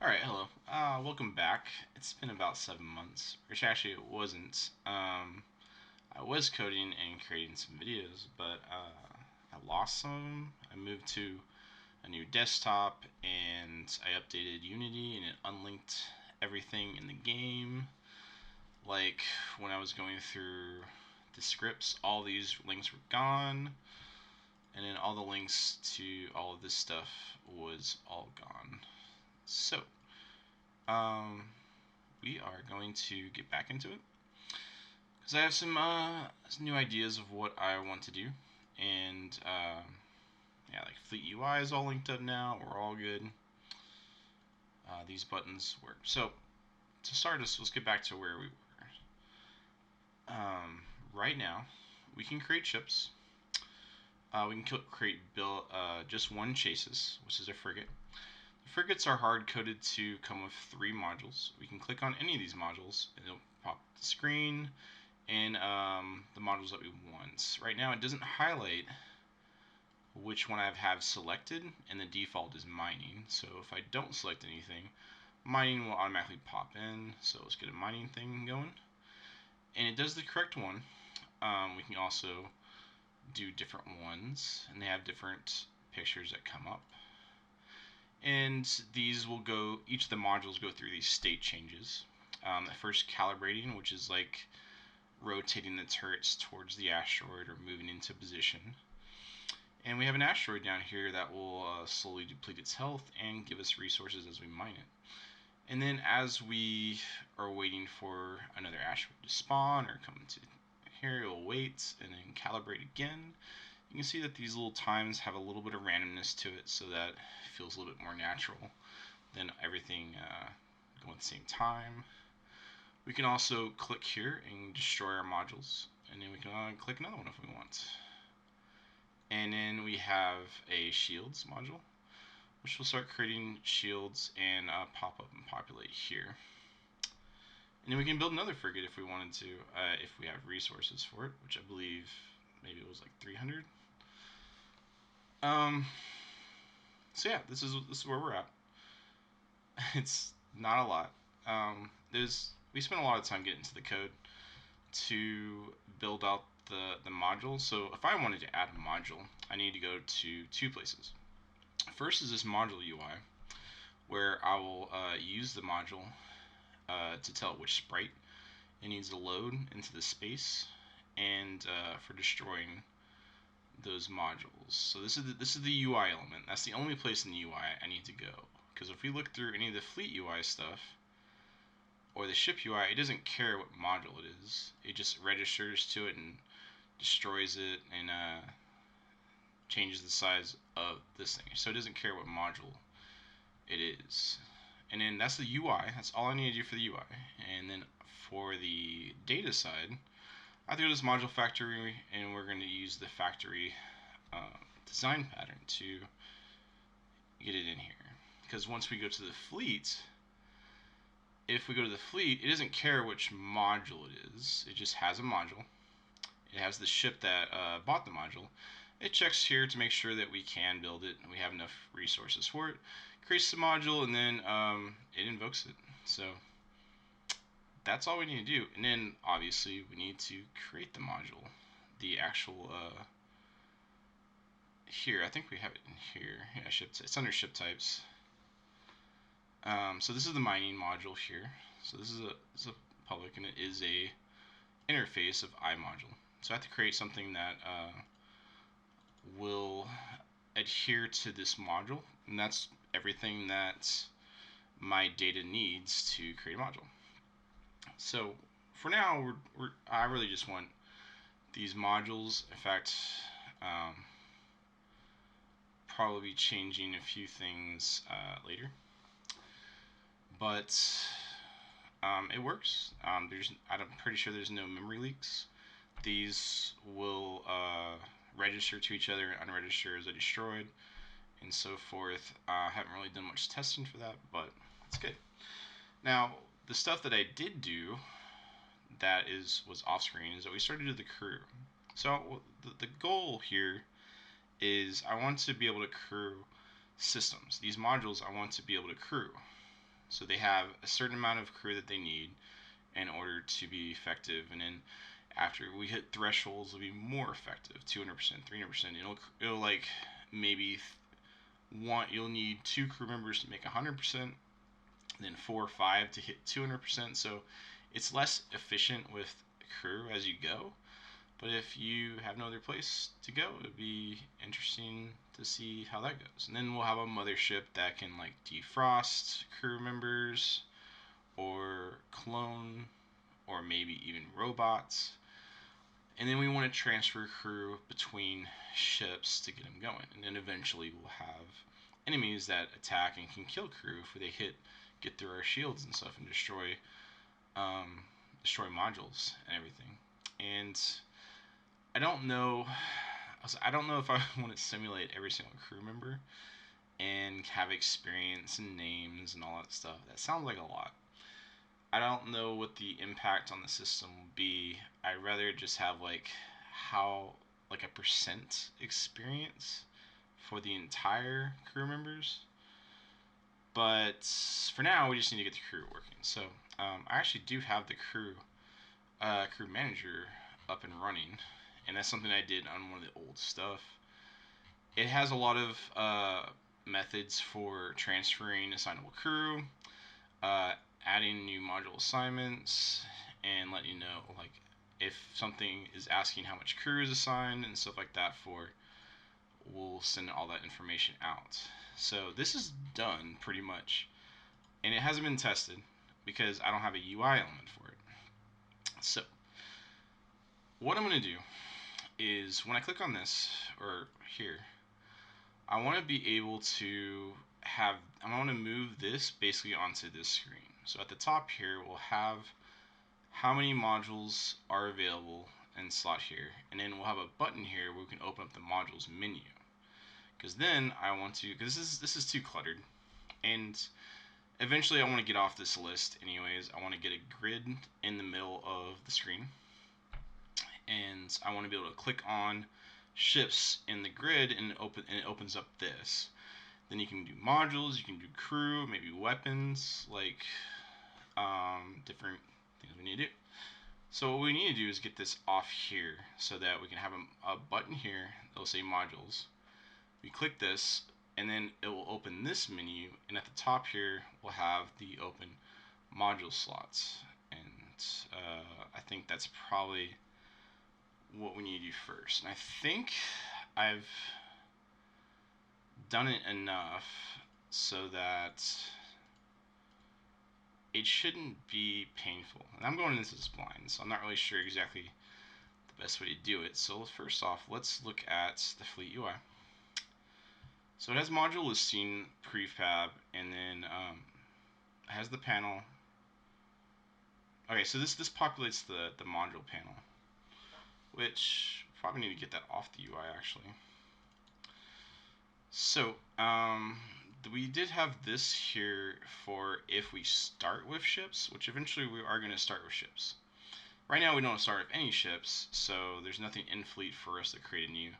Alright, hello. Welcome back. It's been about 7 months, which actually it wasn't. I was coding and creating some videos, but I lost some of them. I moved to a new desktop and I updated Unity and it unlinked everything in the game. Like when I was going through the scripts, all these links were gone, and then all the links to all of this stuff was all gone. So, um, we are going to get back into it because I have some new ideas of what I want to do, and yeah, like Fleet UI is all linked up now. We're all good. These buttons work. So to start us, let's get back to where we were. Right now, we can create ships. We can create build just one chases, which is a frigate. The frigates are hard coded to come with 3 modules. We can click on any of these modules, and it'll pop the screen and the modules that we want. Right now it doesn't highlight which one I have selected, and the default is mining. So if I don't select anything, mining will automatically pop in. So let's get a mining thing going. And it does the correct one. We can also do different ones, and they have different pictures that come up. And these will go, each of the modules go through these state changes. At first calibrating, which is like rotating the turrets towards the asteroid or moving into position. And we have an asteroid down here that will slowly deplete its health and give us resources as we mine it. And then as we are waiting for another asteroid to spawn or come to here, it will wait and then calibrate again. You can see that these little times have a little bit of randomness to it, so that it feels a little bit more natural than everything going at the same time. We can also click here and destroy our modules, and then we can click another one if we want. And then we have a shields module, which will start creating shields and pop up and populate here. And then we can build another frigate if we wanted to, if we have resources for it, which I believe maybe it was like 300. So yeah, this is where we're at. It's not a lot. We spent a lot of time getting into the code to build out the module. So if I wanted to add a module, I need to go to 2 places. First is this module UI, where I will use the module to tell it which sprite it needs to load into the space, and for destroying those modules. So this is the UI element. That's the only place in the UI I need to go. Because if we look through any of the fleet UI stuff or the ship UI, it doesn't care what module it is. It just registers to it and destroys it and changes the size of this thing. So it doesn't care what module it is. And then that's the UI. That's all I need to do for the UI. And then for the data side, I have to go to this module factory, and we're going to use the factory design pattern to get it in here. Because once we go to the fleet, if we go to the fleet, it doesn't care which module it is. It just has a module. It has the ship that bought the module. It checks here to make sure that we can build it and we have enough resources for it. Creates the module, and then it invokes it. So that's all we need to do. And then obviously we need to create the module. The actual here, I think we have it in here. Yeah, it's under ship types. So this is the mining module here. So this is a public, and it is a interface of iModule. So I have to create something that will adhere to this module, and that's everything that my data needs to create a module. So for now, I really just want these modules. In fact, probably changing a few things later, but it works. I'm pretty sure there's no memory leaks. These will register to each other and unregister as a destroyed, and so forth. I haven't really done much testing for that, but it's good. Now, the stuff that I did do that was off screen is that we started to do the crew. So the goal here is I want to be able to crew systems. These modules I want to be able to crew. So they have a certain amount of crew that they need in order to be effective, and then after we hit thresholds, it'll be more effective, 200%, 300%. It'll like maybe you'll need 2 crew members to make 100%, then 4 or 5 to hit 200%. So it's less efficient with crew as you go. But if you have no other place to go, it'd be interesting to see how that goes. And then we'll have a mothership that can like defrost crew members or clone or maybe even robots. And then we want to transfer crew between ships to get them going. And then eventually we'll have enemies that attack and can kill crew if they get through our shields and stuff and destroy modules and everything. And I don't know if I want to simulate every single crew member and have experience and names and all that stuff. That sounds like a lot. I don't know what the impact on the system will be. I'd rather just have like a percent experience for the entire crew members. But for now, we just need to get the crew working. So I actually do have the crew manager up and running, and that's something I did on one of the old stuff. It has a lot of methods for transferring assignable crew, adding new module assignments, and letting you know like if something is asking how much crew is assigned and stuff like that we'll send all that information out. So this is done pretty much, and it hasn't been tested because I don't have a UI element for it. So what I'm going to do is when I click on this or here, I want to be able to I want to move this basically onto this screen. So at the top here, we'll have how many modules are available in slot here, and then we'll have a button here where we can open up the modules menu. Because then because this is too cluttered, and eventually I want to get off this list anyways. I want to get a grid in the middle of the screen, and I want to be able to click on ships in the grid and it opens up this. Then you can do modules, you can do crew, maybe weapons, like different things we need to do. So what we need to do is get this off here so that we can have a button here that'll say modules. We click this, and then it will open this menu, and at the top here we'll have the open module slots. And I think that's probably what we need to do first. And I think I've done it enough so that it shouldn't be painful. And I'm going into this blind, so I'm not really sure exactly the best way to do it. So first off, let's look at the Fleet UI. So it has module listing, prefab, and then it has the panel. Okay, so this populates the module panel, which probably need to get that off the UI actually. So we did have this here for if we start with ships, which eventually we are going to start with ships. Right now we don't start with any ships, so there's nothing in fleet for us to create a new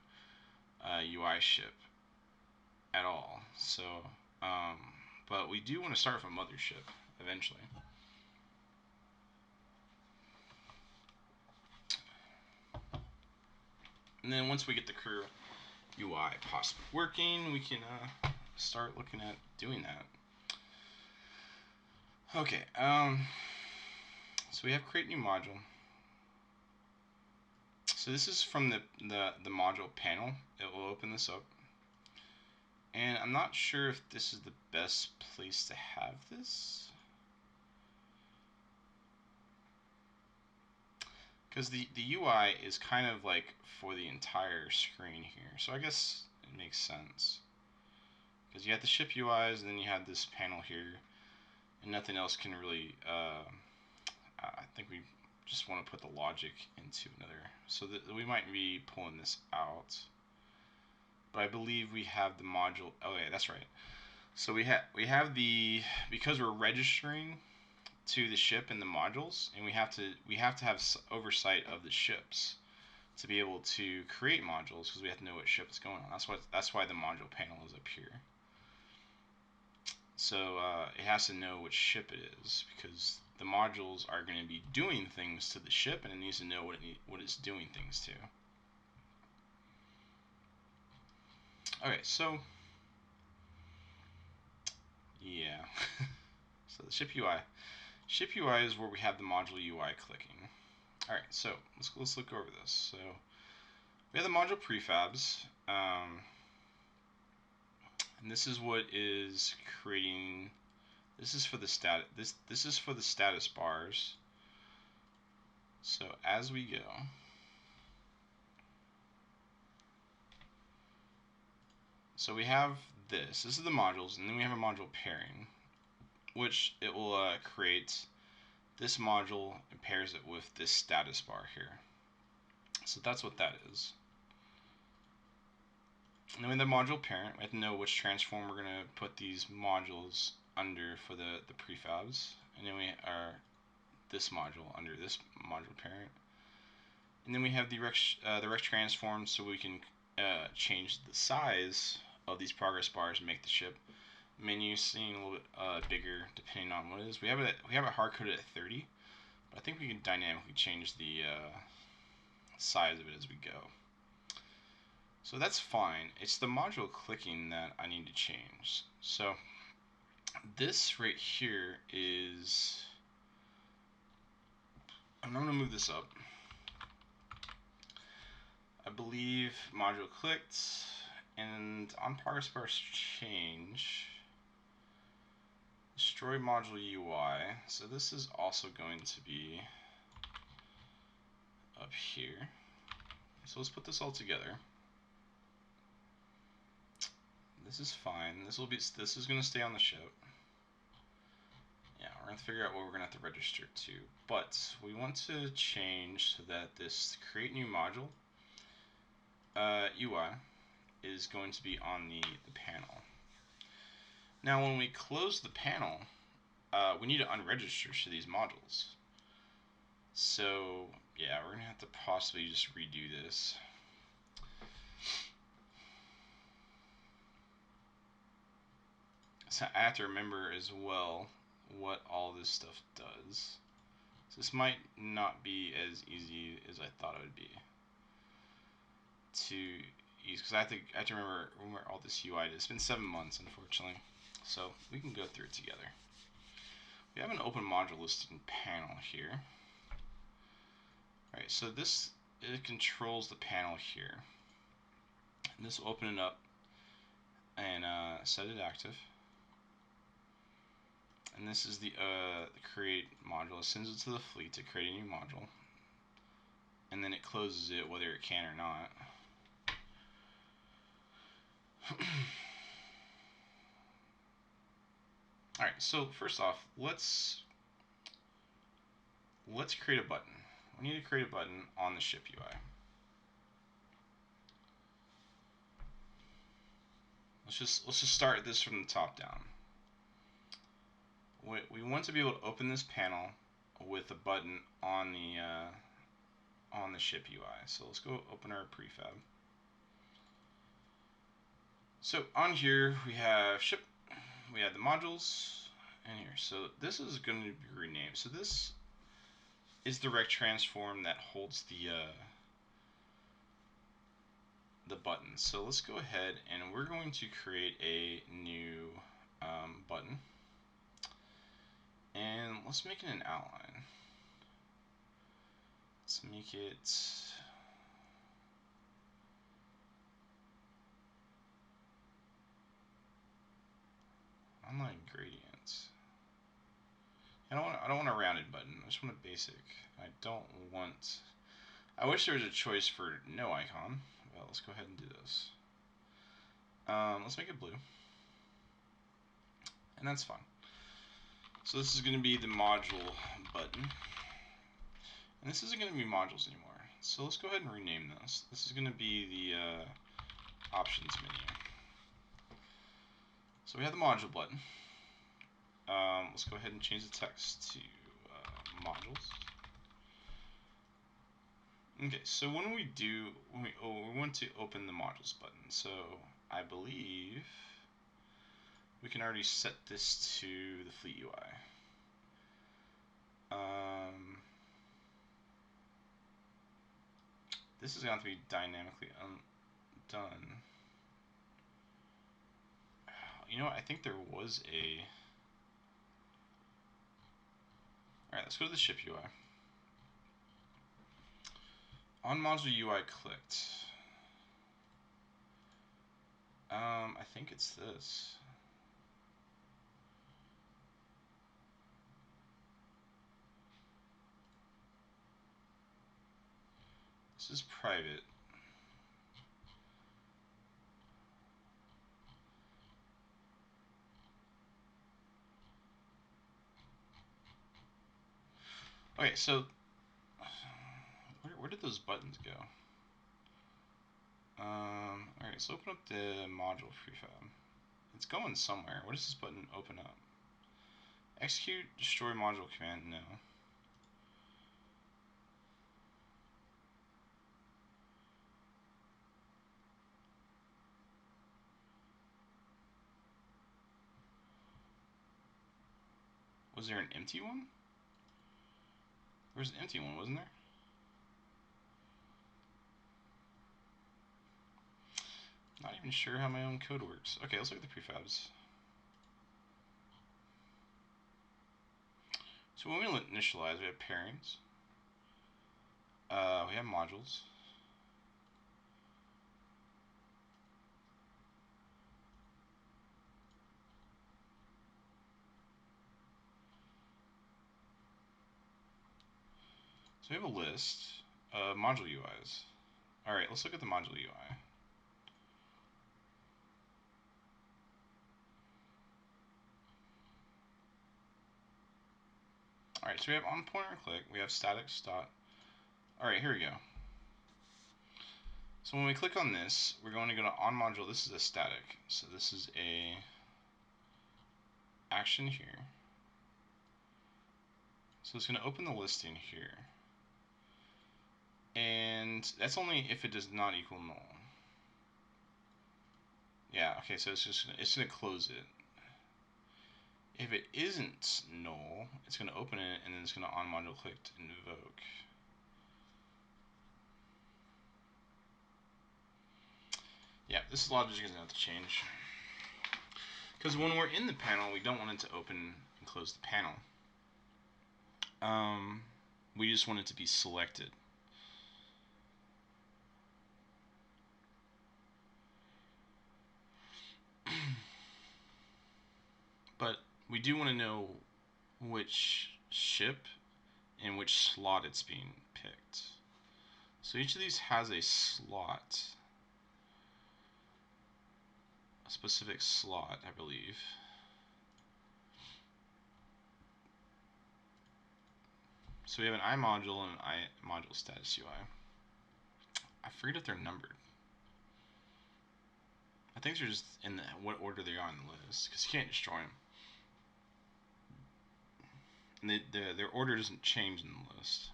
UI ship at all. So, but we do want to start with a mothership eventually. And then once we get the crew UI possibly working, we can start looking at doing that. Okay, so we have create new module. So this is from the module panel. It will open this up. And I'm not sure if this is the best place to have this, because the UI is kind of like for the entire screen here. So I guess it makes sense, because you have the ship UIs and then you have this panel here, and nothing else can really I think we just want to put the logic into another, so that we might be pulling this out. But I believe we have the module. Oh yeah, that's right. So we have the, because we're registering to the ship and the modules, and we have to have oversight of the ships to be able to create modules, because we have to know what ship is going on. That's why the module panel is up here. So it has to know which ship it is, because the modules are going to be doing things to the ship, and it needs to know what it's doing things to. Okay, so yeah. So the ship UI. Ship UI is where we have the module UI clicking. Alright, so let's look over this. So we have the module prefabs, and this is what is creating. This is for the this is for the status bars. So as we go, so we have this. This is the modules, and then we have a module pairing, which it will create this module and pairs it with this status bar here. So that's what that is. And then with the module parent, we have to know which transform we're going to put these modules under for the prefabs. And then we are this module under this module parent. And then we have the rect transform, so we can change the size of these progress bars and make the ship menu seem a little bit bigger depending on what it is. We have it hard coded at 30, but I think we can dynamically change the size of it as we go. So that's fine. It's the module clicking that I need to change. So this right here is, I'm going to move this up. I believe module clicked, and on progress bars change, destroy module UI. So this is also going to be up here. So let's put this all together. This is fine. This is going to stay on the ship. Yeah, we're going to figure out what we're going to have to register to. But we want to change so that this create new module UI is going to be on the panel. Now when we close the panel, we need to unregister to these modules. So yeah, we're going to have to possibly just redo this. So I have to remember as well what all this stuff does. So this might not be as easy as I thought it would be to use, because I have to remember all this UI is. It's been 7 months, unfortunately, so we can go through it together. We have an open module listing panel here. Alright, so it controls the panel here. And this will open it up and set it active. And this is the create module. It sends it to the fleet to create a new module, and then it closes it whether it can or not. Alright, so first off, let's create a button. We need to create a button on the ship UI. Let's just start this from the top down. We want to be able to open this panel with a button on the ship UI. So let's go open our prefab. So on here we have ship, we have the modules, and here. So this is going to be renamed. So this is the rect transform that holds the button. So let's go ahead and we're going to create a new button, and let's make it an outline. Let's make it online gradients. I don't want a rounded button. I just want a basic. I wish there was a choice for no icon. Well, let's go ahead and do this. Let's make it blue, and that's fine. So this is going to be the module button, and this isn't going to be modules anymore. So let's go ahead and rename this. This is going to be the options menu. So we have the module button. Let's go ahead and change the text to modules. Okay, so when we want to open the modules button. So I believe we can already set this to the fleet UI. This is going to have to be dynamically undone. You know what? I think there was a... Alright, let's go to the ship UI. On module UI clicked. I think it's this. This is private. Okay, so where did those buttons go? Alright, so open up the module prefab. It's going somewhere. What does this button open up? Execute destroy module command? No. Was there an empty one? There was an empty one, wasn't there? Not even sure how my own code works. Okay, let's look at the prefabs. So when we initialize, we have pairings. We have modules. So we have a list of module UIs. Alright, let's look at the module UI. Alright, so we have on pointer click, we have static dot. Alright, here we go. So when we click on this, we're going to go to on module. This is a static. So this is a action here. So it's going to open the listing here. And that's only if it does not equal null. Yeah, okay, so it's gonna close it. If it isn't null, it's gonna open it and then it's gonna on module click to invoke. Yeah, this logic is gonna have to change. Because when we're in the panel, we don't want it to open and close the panel. We just want it to be selected. But we do want to know which ship and which slot it's being picked. So each of these has a slot, a specific slot, I believe. So we have an I module and an I module status UI. I forget if they're numbered. I think they're just in what order they are on the list, because you can't destroy them. And their order doesn't change in the list.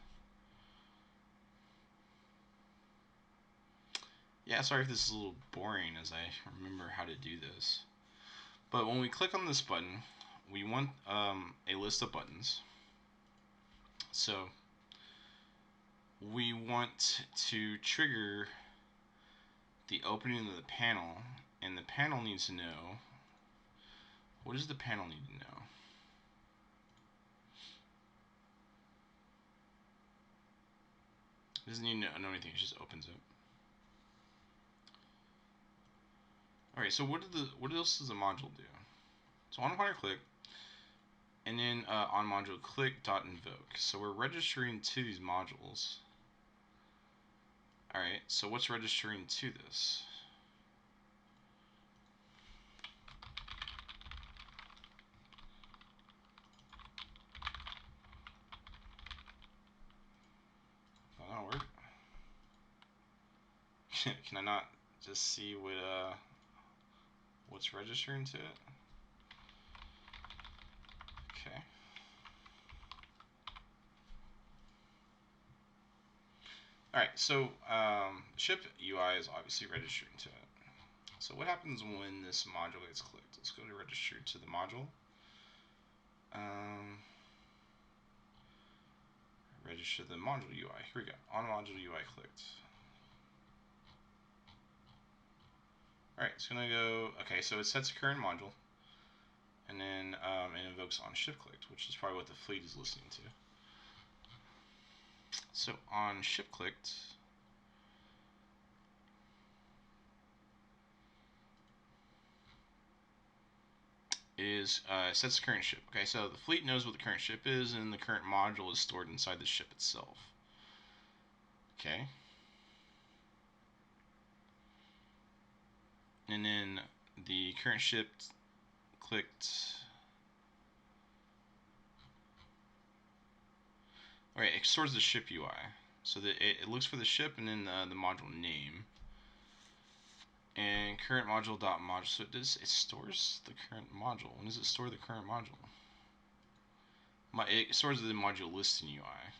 Yeah, sorry if this is a little boring as I remember how to do this. But when we click on this button, we want a list of buttons. So we want to trigger the opening of the panel, and the panel needs to know, what does the panel need to know? It doesn't need to know anything, it just opens it. Alright, so what else does the module do? So on pointer click, and then on module click dot invoke. So we're registering to these modules. Alright, so what's registering to this? That'll work. Can I not just see what's registering to it? Okay. Alright, so ship UI is obviously registering to it. So what happens when this module gets clicked? Let's go to register to the module. Register the module UI. Here we go. On module UI clicked. Alright, it's going to go, okay, so it sets current module, and then it invokes on ship clicked, which is probably what the fleet is listening to. So on ship clicked, is sets the current ship. Okay, so the fleet knows what the current ship is, and the current module is stored inside the ship itself. Okay. And then the current ship clicked. Alright, it stores the ship UI. So that it looks for the ship and then the module name. And current module.module. So it stores the current module. When does it store the current module? It stores the module listing UI.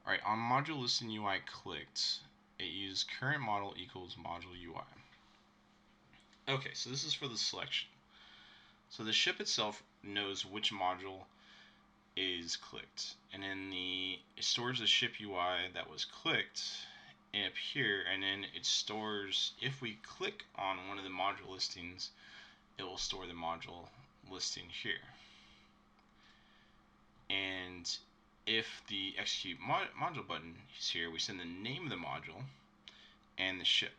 Alright, on module listing UI clicked, it used current model equals module UI. Okay, so this is for the selection. So the ship itself knows which module is clicked, and then it stores the ship UI that was clicked up here, and then it stores, if we click on one of the module listings, it will store the module listing here. And if the execute module button is here, we send the name of the module and the ship.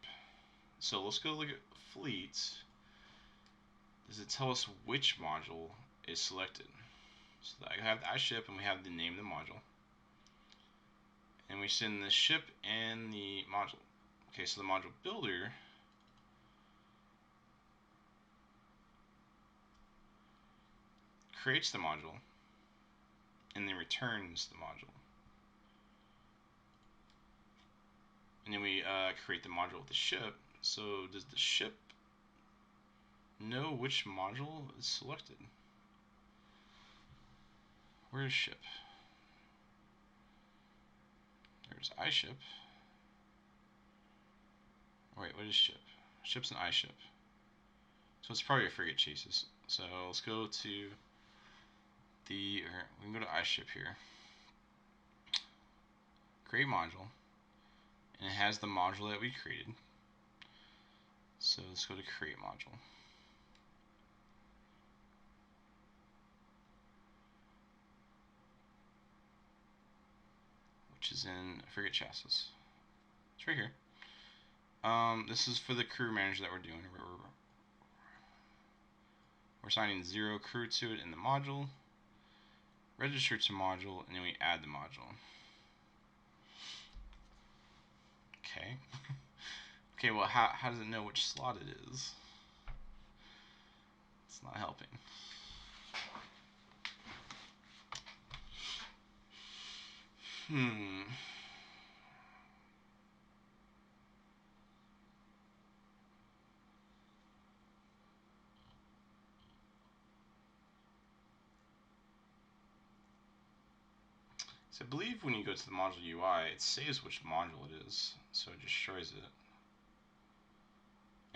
So let's go look at fleets. Does it tell us which module is selected? So I have the iShip and we have the name of the module. And we send the ship and the module. Okay, so the module builder creates the module and then returns the module. And then we create the module with the ship. So does the ship know which module is selected? Where is ship? There's iShip. Wait, what is ship? Ship's an iShip. So it's probably a frigate chases. So let's go to we can go to iShip here. Create module. And it has the module that we created. So let's go to create module. Which is in frigate chassis. It's right here. This is for the crew manager that we're doing. We're assigning 0 crew to it in the module. Register to module, and then we add the module. Okay. Okay, well, how does it know which slot it is? It's not helping. So I believe when you go to the module UI, it saves which module it is, so it destroys it.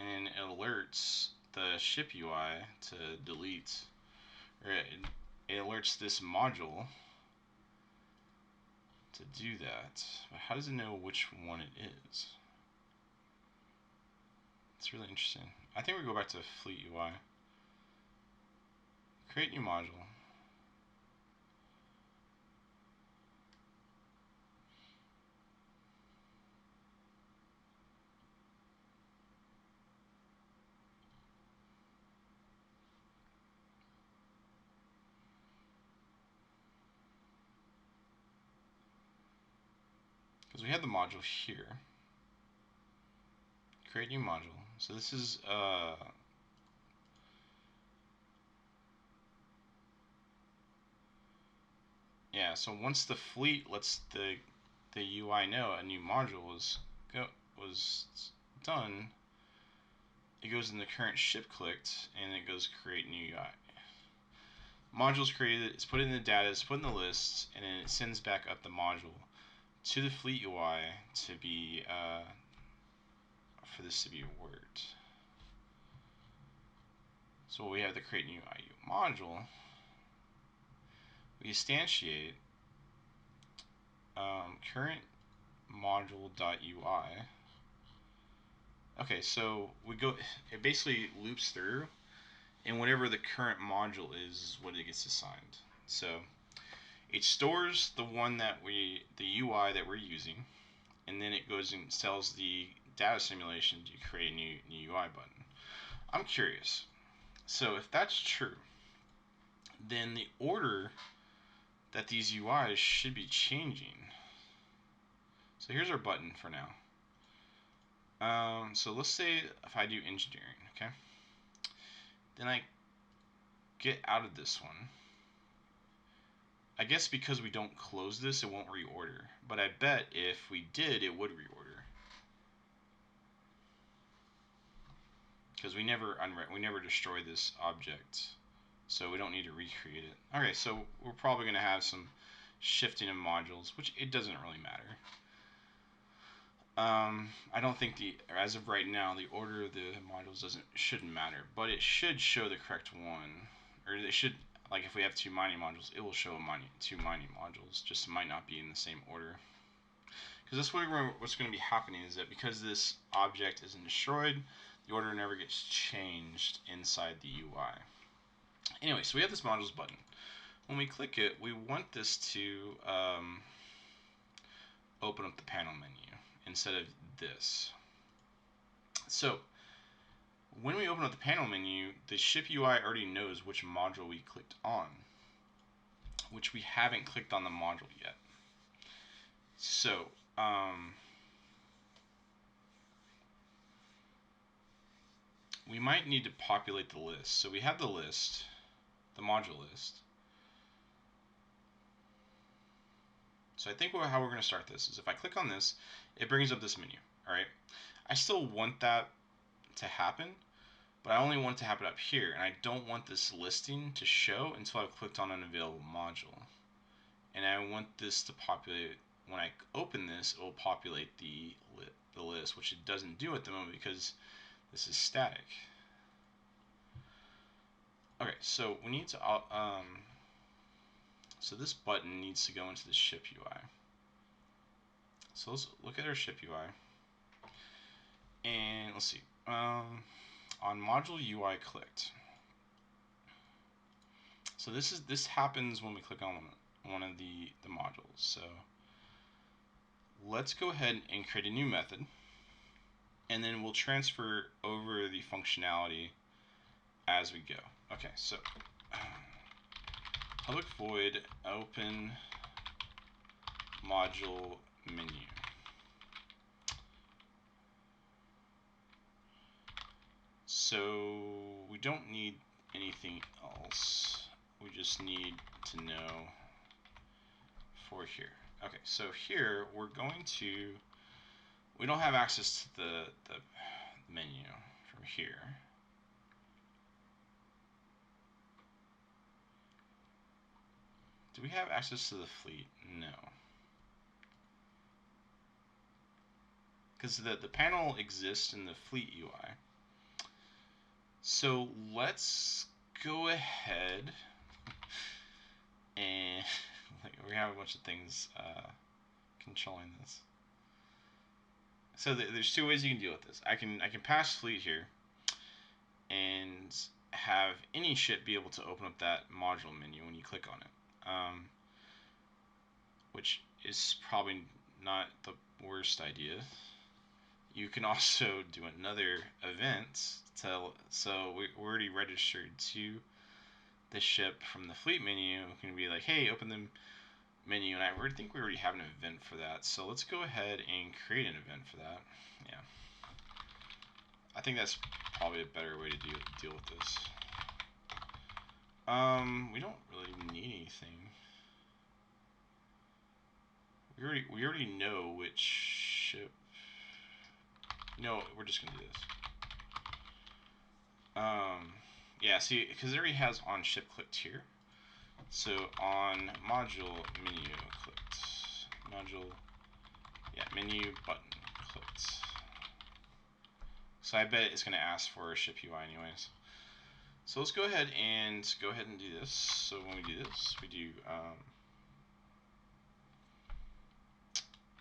And it alerts the ship UI to delete, or it alerts this module to do that. But how does it know which one it is? It's really interesting. I think we go back to Fleet UI. Create new module. Because we have the module here. Create new module. So this is yeah, so once the fleet lets the UI know a new module was done, it goes in the current ship clicked and it goes create new UI. Module's created, it's put in the data, it's put in the list, and then it sends back up the module to the fleet UI to be for this to be worked. So we have the create new IU module. We instantiate current module.ui. Okay, so we go. It basically loops through, and whatever the current module is what it gets assigned. So it stores the one that the UI that we're using, and then it goes and tells the data simulation to create a new UI button. I'm curious. So if that's true, then the order that these UIs should be changing. So here's our button for now. So let's say if I do engineering, okay? Then I get out of this one. I guess because we don't close this, it won't reorder. But I bet if we did, it would reorder. Because we never destroy this object, so we don't need to recreate it. Okay, so we're probably going to have some shifting of modules, which it doesn't really matter. I don't think as of right now, the order of the modules shouldn't matter, but it should show the correct one, or it should, like if we have two mining modules, it will show two mining modules, just might not be in the same order. Because that's what's going to be happening is that because this object isn't destroyed, the order never gets changed inside the UI. Anyway, so we have this modules button. When we click it, we want this to open up the panel menu instead of this. So when we open up the panel menu, the ship UI already knows which module we clicked on, which we haven't clicked on the module yet. So we might need to populate the list. So we have the list, the module list. So I think how we're going to start this is if I click on this, it brings up this menu. All right. I still want that to happen, but I only want it to happen up here, and I don't want this listing to show until I've clicked on an available module. And I want this to populate. When I open this, it will populate the list, which it doesn't do at the moment because this is static. Okay, so we need to so this button needs to go into the ship UI. So let's look at our ship UI, and let's see. On module UI clicked. So this happens when we click on one of the modules. So let's go ahead and create a new method, and then we'll transfer over the functionality as we go. Okay, so public void open module menu. So we don't need anything else. We just need to know for here. Okay, so here we're going to, we don't have access to the menu from here. Do we have access to the fleet? No. Because the panel exists in the fleet UI. So let's go ahead and we have a bunch of things controlling this. So there's two ways you can deal with this. I can pass fleet here and have any ship be able to open up that module menu when you click on it. Which is probably not the worst idea. You can also do another event so we're already registered to the ship from the fleet menu. We can be like, hey, open the menu, and I think we already have an event for that. So let's go ahead and create an event for that. Yeah, I think that's probably a better way to deal with this. We don't really need anything. We already know which ship. No, we're just gonna do this. Yeah, see, because it already has on ship clicked here. So on module menu clicked. Module Yeah, menu button clicked. So I bet it's going to ask for a ship UI anyways. So let's go ahead and do this. So when we do this, we do,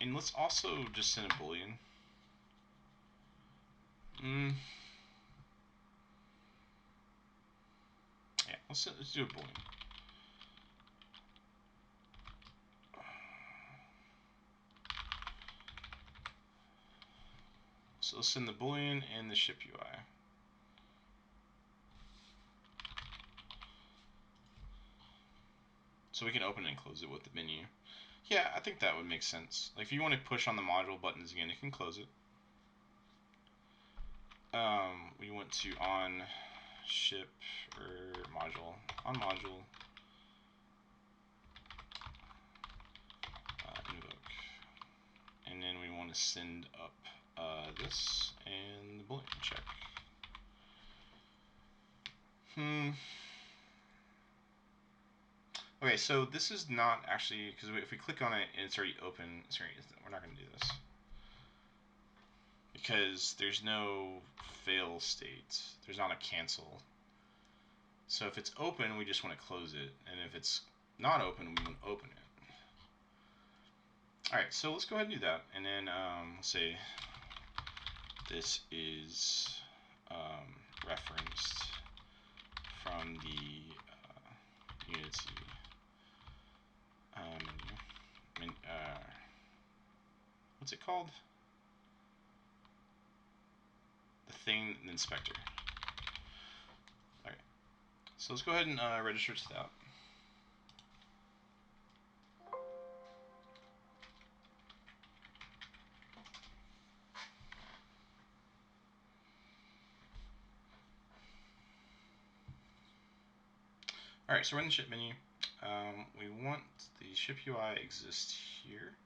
and let's also just send a boolean. Yeah, let's do a boolean. So let's send the boolean and the ship UI. So we can open and close it with the menu. Yeah, I think that would make sense. Like if you want to push on the module buttons again, it can close it. We went to on ship or module, on module, invoke, and then we want to send up this and the boolean check. Okay, so this is not actually, because if we click on it and it's already open, we're not going to do this. Because there's no fail state. There's not a cancel. So if it's open, we just want to close it. And if it's not open, we want to open it. Alright, so let's go ahead and do that. And then say this is referenced from the Unity menu. What's it called? The thing inspector. Okay, so let's go ahead and register to that. Alright, so we're in the ship menu. We want the ship UI exist here.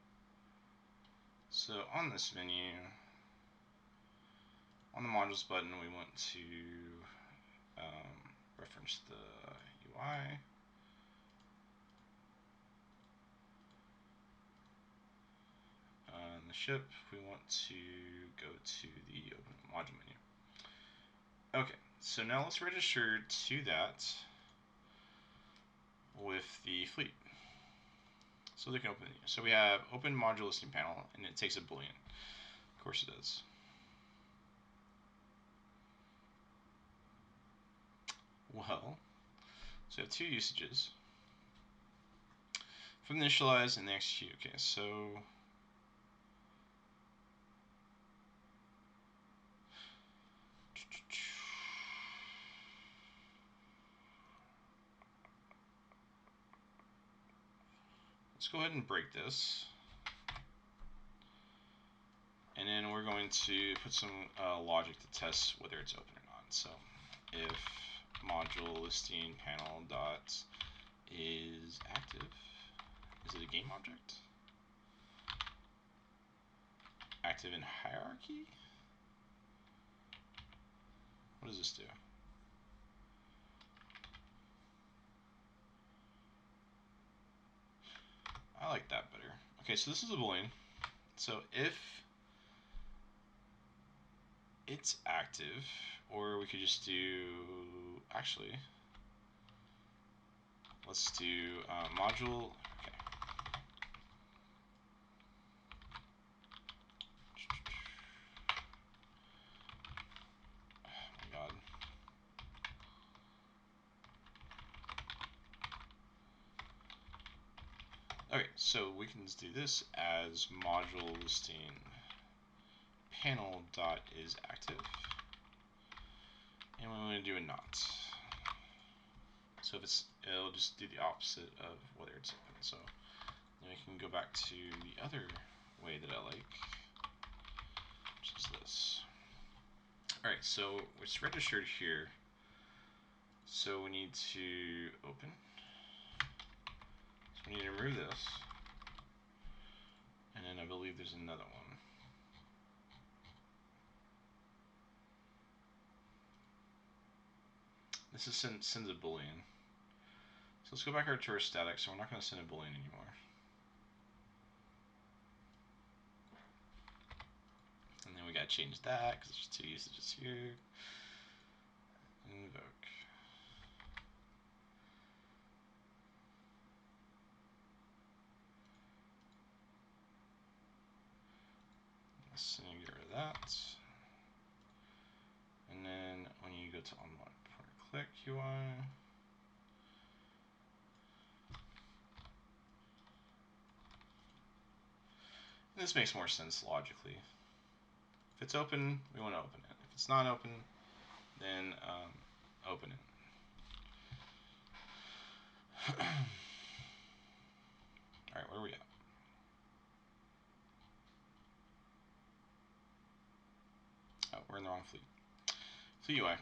So on this menu, on the modules button, we want to reference the UI. On the ship, we want to go to the open module menu. Okay, so now let's register to that with the fleet. So they can open it. So we have open module listing panel, and it takes a boolean. Of course it does. Well, so we have two usages. From the initialize and the execute. Okay, so let's go ahead and break this. And then we're going to put some logic to test whether it's open or not. So if module listing panel dot is active, is it a game object? Active in hierarchy? What does this do? I like that better. Okay, so this is a boolean. So if it's active, or we could just do, actually, let's do module, okay. Oh my god. Okay, so we can just do this as module listing panel dot is active, and we want to do a not. So if it'll just do the opposite of whether it's open. So then we can go back to the other way that I like, which is this. All right, so it's registered here. So we need to open. So we need to remove this, and then I believe there's another one. This is sends a boolean. So let's go back to our static. So we're not going to send a boolean anymore. change that because there's 2 usages here. Invoke. So you get rid of that. And then when you go to unlock click UI, this makes more sense logically. If it's open, we want to open it. If it's not open, then open it. Alright, where are we at? Oh, we're in the wrong fleet. Fleet UI.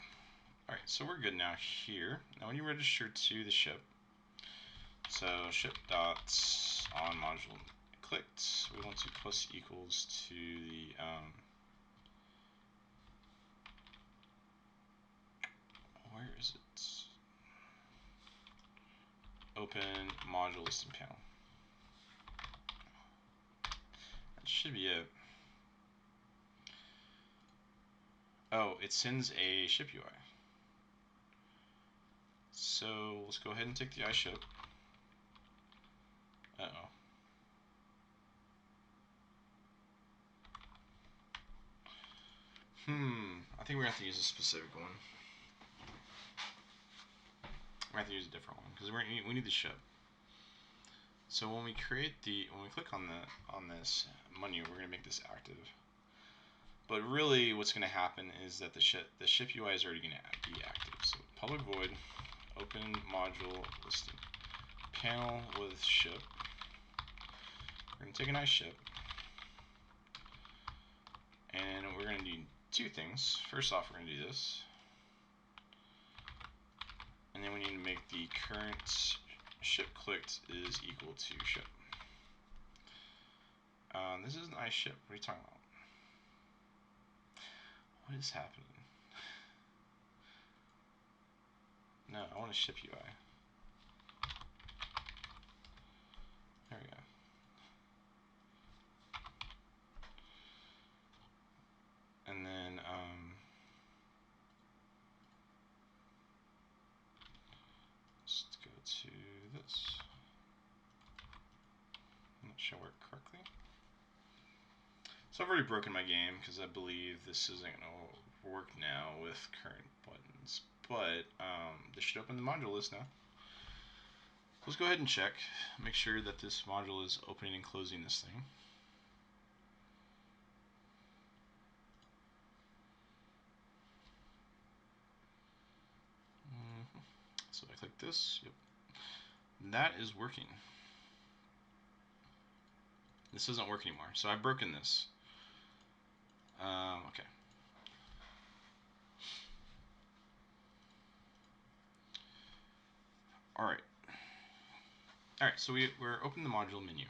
Alright, so we're good now here. Now when you register to the ship, so ship dots on module clicked, we want to plus equals to the where is it? Open module listing panel. That should be it. Oh, it sends a ship UI. So let's go ahead and take the iShip. Uh-oh. I think we're gonna have to use a specific one. We're gonna have to use a different one because we need the ship. So when we click on this menu, we're gonna make this active. But really, what's gonna happen is that the ship UI is already gonna be active. So public void open module listing panel with ship. We're gonna take an iShip, and we're gonna do 2 things. First off, we're gonna do this. And then we need to make the current ship clicked is equal to ship. This is an iShip. What are you talking about? What is happening? No, I want a ship UI. There we go. And then let's go to this. I'm not sure work correctly. So I've already broken my game because I believe this isn't going to work now with current buttons. But this should open the module list now. Let's go ahead and check. Make sure that this module is opening and closing this thing. So I click this. Yep. That is working. This doesn't work anymore. So I've broken this. Okay. Alright. Alright, so we're opening the module menu.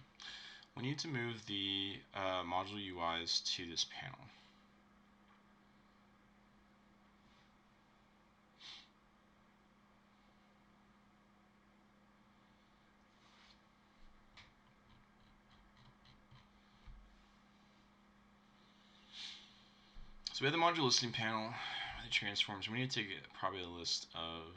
We need to move the module UIs to this panel. So we have the module listing panel, the transforms. We need to take probably a list of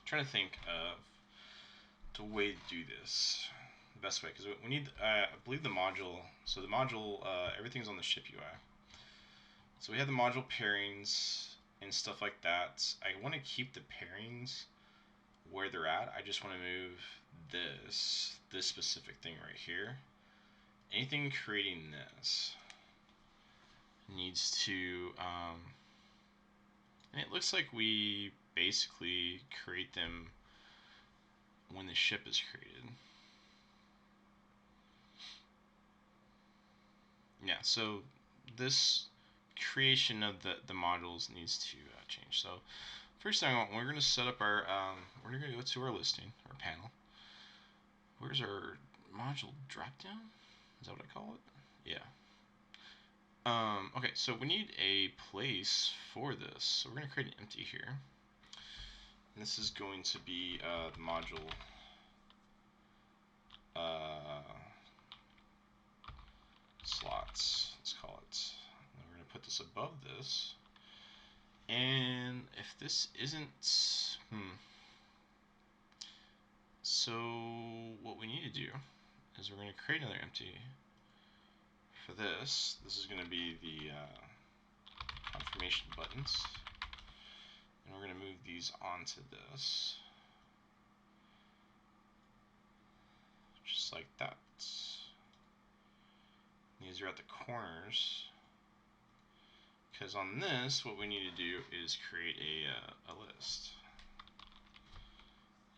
trying to think of the way to do this the best way, because we need I believe the module, so the module everything's on the ship UI, so we have the module pairings and stuff like that. I want to keep the pairings where they're at. I just want to move this specific thing right here. Anything creating this needs to and it looks like we basically create them when the ship is created. Yeah, so this creation of the modules needs to change. So First thing we're going to set up our, we're going to go to our listing, our panel. Where's our module dropdown? Is that what I call it? Yeah. Okay, so we need a place for this. So we're going to create an empty here. And this is going to be the module slots, let's call it. And we're going to put this above this. And if this isn't, so what we need to do is we're going to create another empty for this. This is going to be the confirmation buttons. And we're going to move these onto this. Just like that. These are at the corners. Because on this, what we need to do is create a list.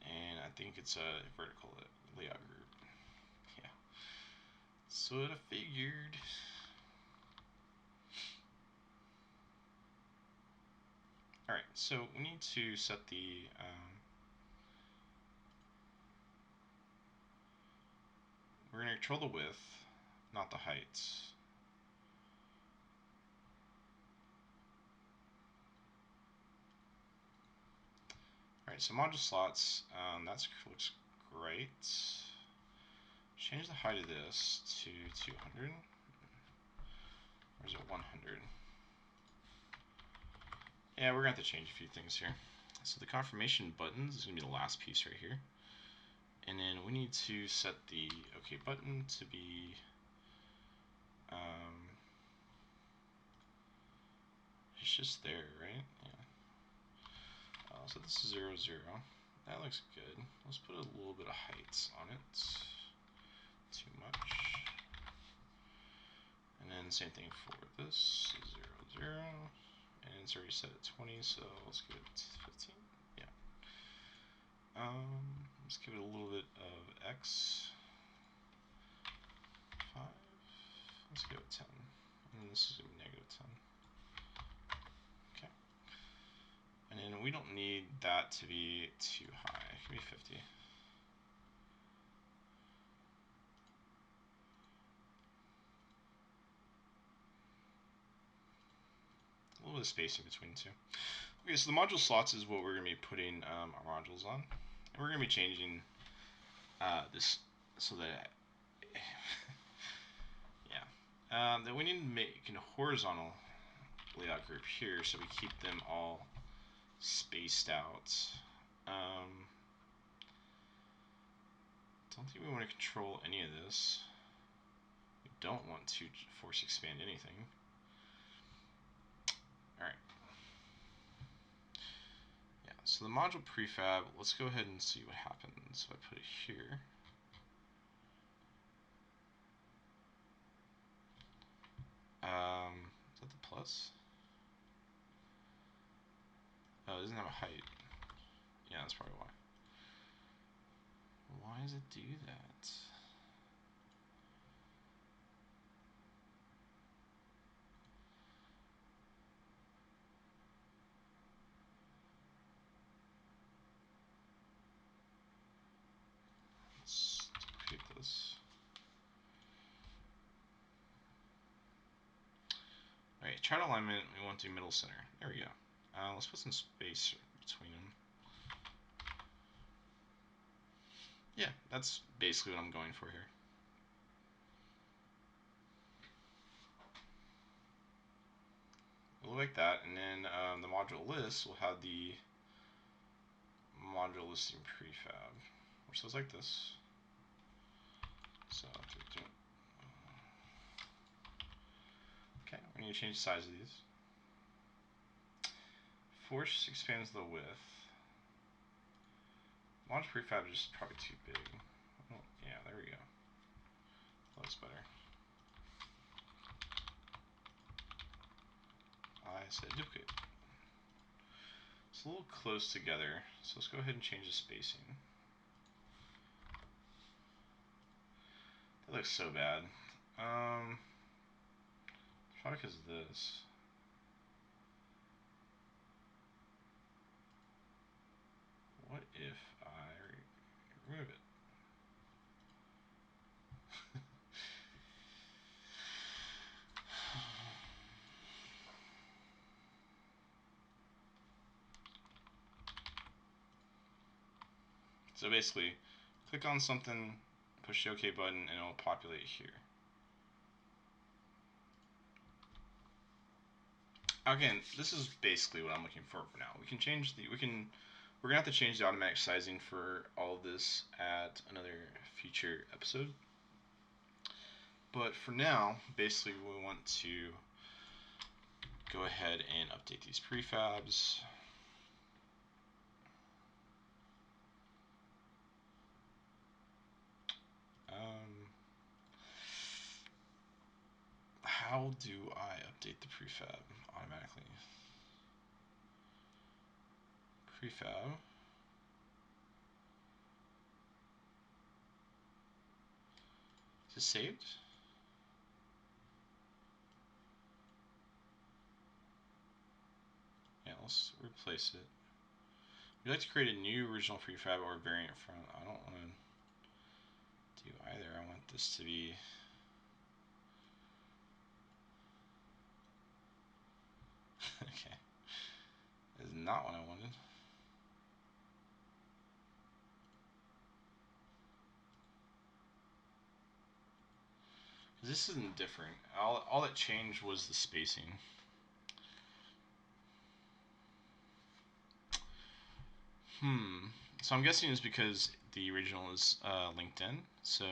And I think it's a vertical layout group. Yeah. So I figured. Alright, so we need to set the we're going to control the width, not the heights. Alright, so module slots, that looks great. Change the height of this to 200. Or is it 100? Yeah, we're going to have to change a few things here. So the confirmation buttons is going to be the last piece right here. And then we need to set the OK button to be it's just there, right? Yeah. So this is 0, 0. That looks good. Let's put a little bit of height on it. Too much. And then same thing for this, 0, 0. And it's already set at 20, so let's give it 15. Yeah. Let's give it a little bit of X. 5. Let's give it 10. And this is going to be negative 10. Okay. And then we don't need that to be too high. It can be 50. A little bit of space in between two. Okay, so the module slots is what we're going to be putting our modules on. And we're going to be changing this so that, yeah, that we need to make a horizontal layout group here so we keep them all spaced out. Don't think we want to control any of this. We don't want to force expand anything. Alright. Yeah, so the module prefab, let's go ahead and see what happens if I put it here. Is that the plus? Oh, it doesn't have a height. Yeah, that's probably why. Why does it do that? Let's duplicate this. Alright, chart alignment, we want to do middle center. There we go. Let's put some space between them. Yeah, that's basically what I'm going for here. It'll look like that, and then the module list will have the module listing prefab, which looks like this. So, okay, we need to change the size of these. Force expands the width. Module prefab is probably too big. Oh, yeah, there we go. Looks better. I said duplicate. It's a little close together, so let's go ahead and change the spacing. That looks so bad. Probably because of this. What if I remove it? So basically, click on something, push the OK button, and it'll populate here. Again, this is basically what I'm looking for now. We can change the, we're gonna have to change the automatic sizing for all of this at another future episode. But for now, basically we want to go ahead and update these prefabs. How do I update the prefab automatically? Prefab. Is it saved? Yeah, let's replace it. We'd like to create a new original prefab or variant from. I don't want to do either. I want this to be. Okay. That is not what I wanted. This isn't different. All that changed was the spacing. So I'm guessing it's because the original is linked in. So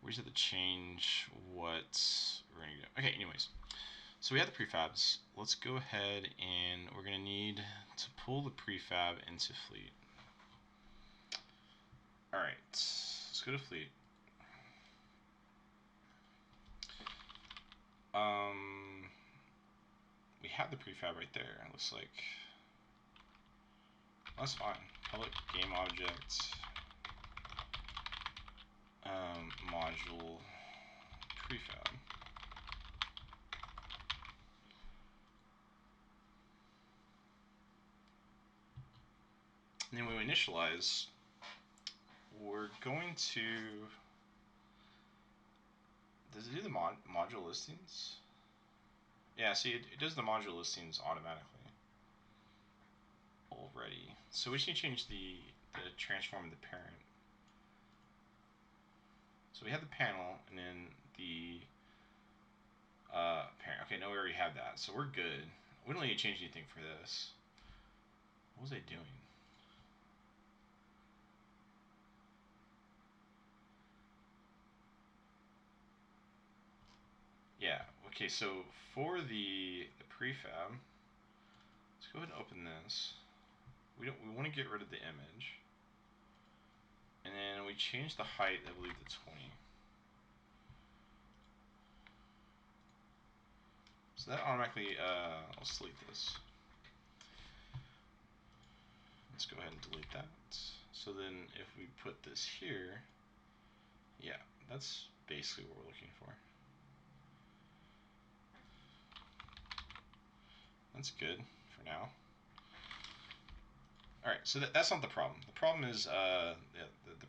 we just have to change what we're going to do. Okay, anyways. So we have the prefabs. Let's go ahead and we're going to need to pull the prefab into Fleet. Alright, let's go to Fleet. We have the prefab right there. It looks like that's fine. Public game object module prefab. And then when we initialize, we're going to. Does it do the module listings? Yeah, see, it does the module listings automatically already. So we should change the transform of the parent. So we have the panel and then the parent. Okay, no, we already have that, so we're good. We don't need to change anything for this. What was I doing? Yeah. Okay, so for the prefab, let's go ahead and open this. We want to get rid of the image, and then we change the height, I believe, to 20. So that automatically, I'll delete this. Let's go ahead and delete that. So then if we put this here, yeah, that's basically what we're looking for. That's good for now. Alright, so that's not the problem. The problem is the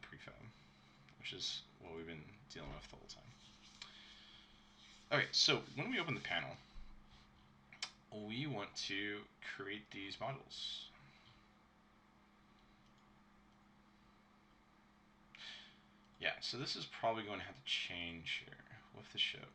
prefab, which is what we've been dealing with the whole time. Okay, so when we open the panel, we want to create these modules. Yeah, so this is probably going to have to change here with the show.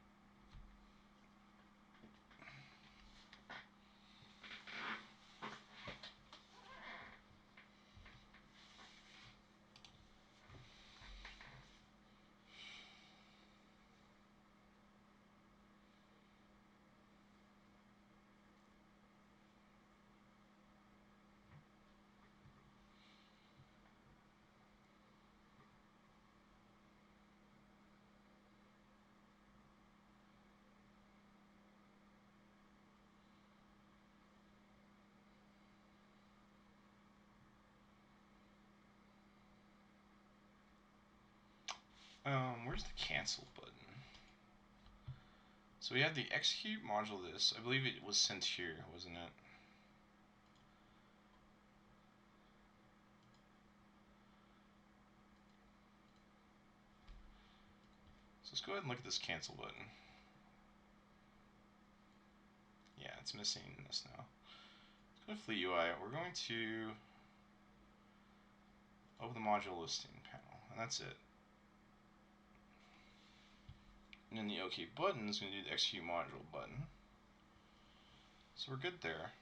Where's the cancel button? So we have the execute module this. I believe it was sent here, wasn't it? So let's go ahead and look at this cancel button. Yeah, it's missing this now. Let's go to Fleet UI. We're going to open the module listing panel, and that's it. And then the OK button is going to do the execute module button. So we're good there.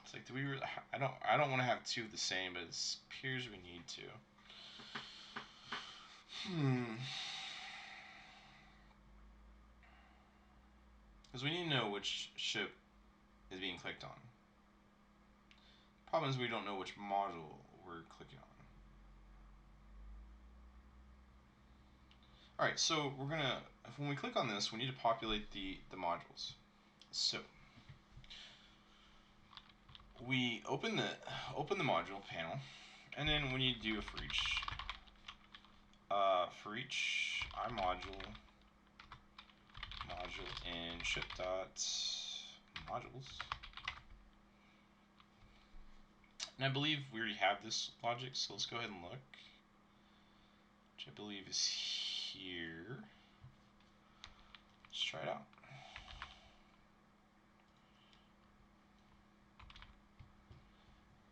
It's like, do we really, I don't want to have two of the same, but it appears we need to. Because we need to know which ship is being clicked on. Problem is we don't know which module we're clicking on. Alright, so we're gonna, when we click on this, we need to populate the modules. So we open the module panel, and then we need to do for each iModule in ship dot modules. And I believe we already have this logic, so let's go ahead and look. Which I believe is here. Let's try it out.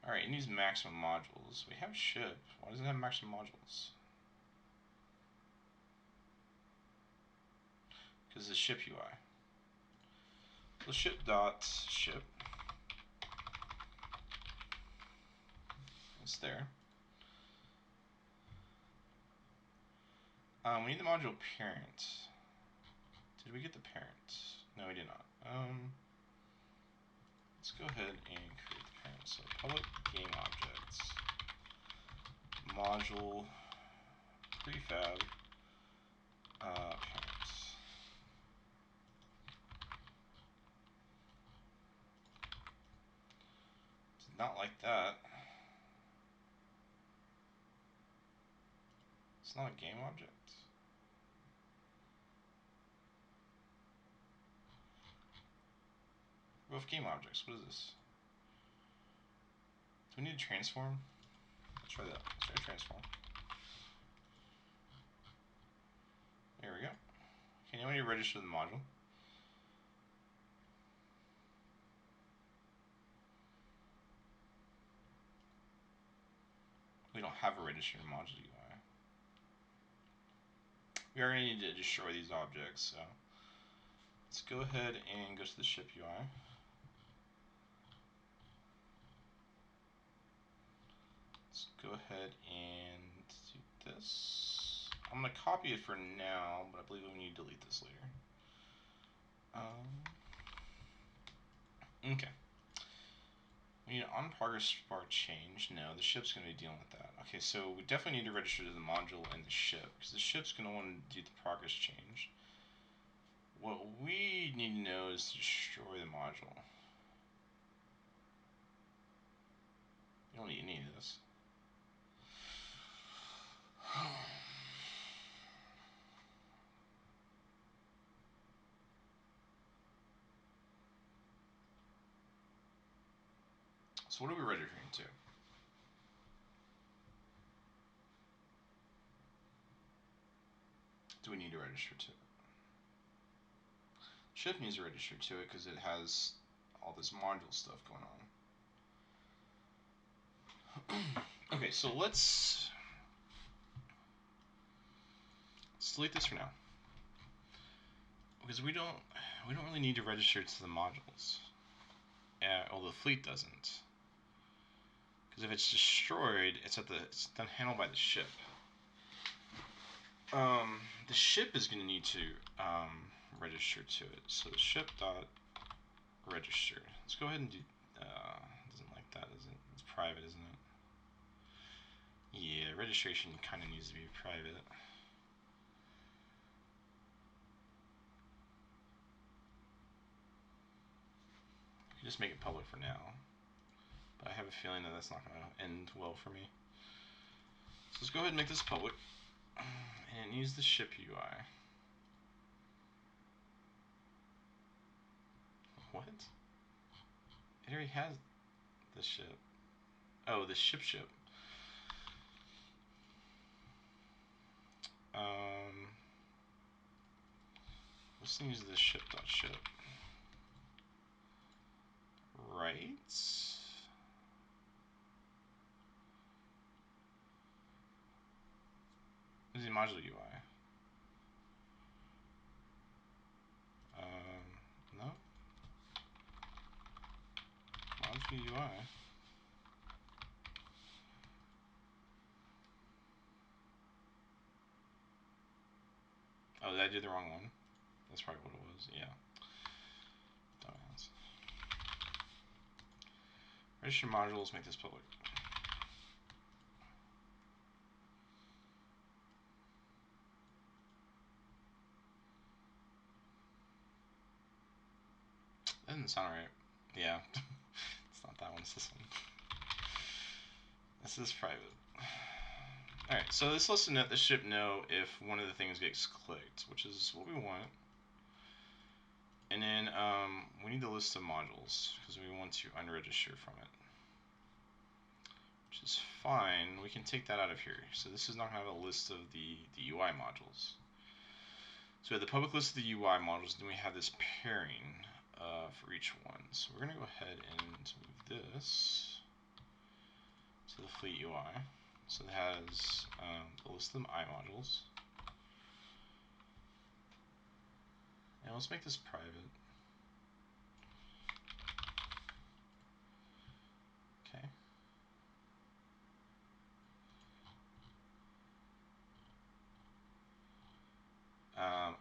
Alright, it needs maximum modules. We have ship. Why does it have maximum modules? Because it's ship UI. So ship dot ship. It's there. We need the module parent. Did we get the parent? No, we did not. Let's go ahead and create the parent. So public game objects module prefab parents. Did not like that. It's not a game object. Both game objects. What is this? Do we need to transform? Let's try that. Let's try transform. There we go. Okay, now we need to register the module. We don't have a registered module UI. We are going to need to destroy these objects, so let's go ahead and go to the ship UI. Let's go ahead and do this. I'm going to copy it for now, but I believe we need to delete this later. Okay. We need an on progress bar change. No, the ship's going to be dealing with that. Okay, so we definitely need to register to the module and the ship, because the ship's going to want to do the progress change. What we need to know is to destroy the module. You don't need any of this. So what are we registering to? Do we need to register to it? Ship needs to register to it because it has all this module stuff going on. Okay, so let's delete this for now, because we don't really need to register to the modules. Although the fleet doesn't, because if it's destroyed, it's then handled by the ship. The ship is going to need to register to it. So the ship dot register. Let's go ahead and do. Doesn't like that, is it? It's private, isn't it? Yeah, registration kind of needs to be private. Just make it public for now, but I have a feeling that that's not going to end well for me. So let's go ahead and make this public, and it needs the ship UI. What? It already has the ship. Oh, the ship. Let's use the ship. Right? This is the module UI. No. Module UI. Oh, did I do the wrong one? That's probably what it was. Yeah. Dumbass. Register modules. Make this public. That doesn't sound right. Yeah. It's not that one. It's this one. This is private. Alright, so this lets the ship know if one of the things gets clicked, which is what we want. And then we need the list of modules because we want to unregister from it, which is fine. We can take that out of here. So this is not going to have a list of the UI modules. So we have the public list of the UI modules, then we have this pairing for each one. So we're going to go ahead and move this to the fleet UI. So it has the list of the I modules. And let's make this private. Okay.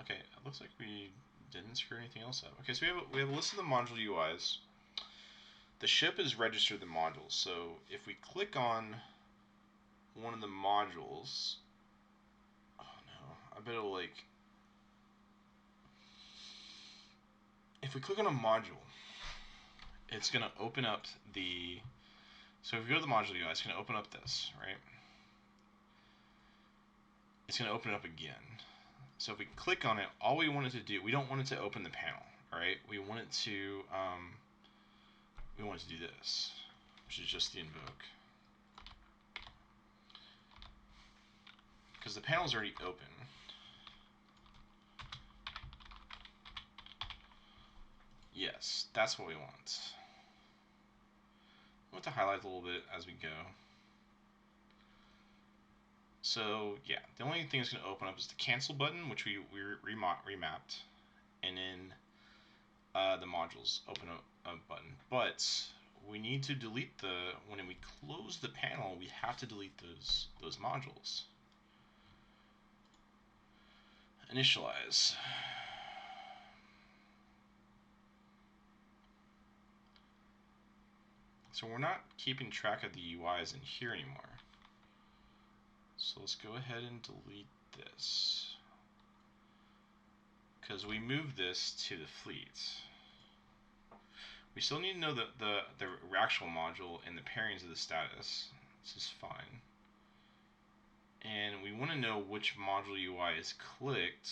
Okay, it looks like we didn't screw anything else up. Okay, so we have a list of the module UIs. The ship is registered the modules. So if we click on one of the modules, oh no, I bet it'll like, if we click on a module, it's gonna open up the, so if we go to the module UI, it's gonna open up this, right? It's gonna open it up again. So if we click on it, all we want it to do, we don't want it to open the panel, right? We want it to do this, which is just the invoke. Because the panel's already open. Yes, that's what we want. We'll have to highlight a little bit as we go. So yeah, the only thing that's going to open up is the cancel button, which we remapped, and then the modules open up a button. But we need to delete when we close the panel, we have to delete those modules. Initialize. So we're not keeping track of the UIs in here anymore. So let's go ahead and delete this, because we moved this to the fleet. We still need to know the actual module and the pairings of the status. This is fine. And we want to know which module UI is clicked,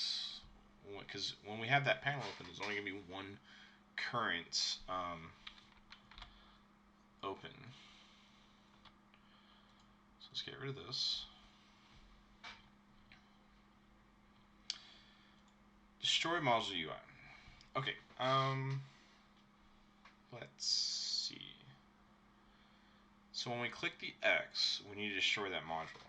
because when we have that panel open, there's only going to be one current open. So let's get rid of this. Destroy module UI. Okay, let's see. So when we click the X, we need to destroy that module.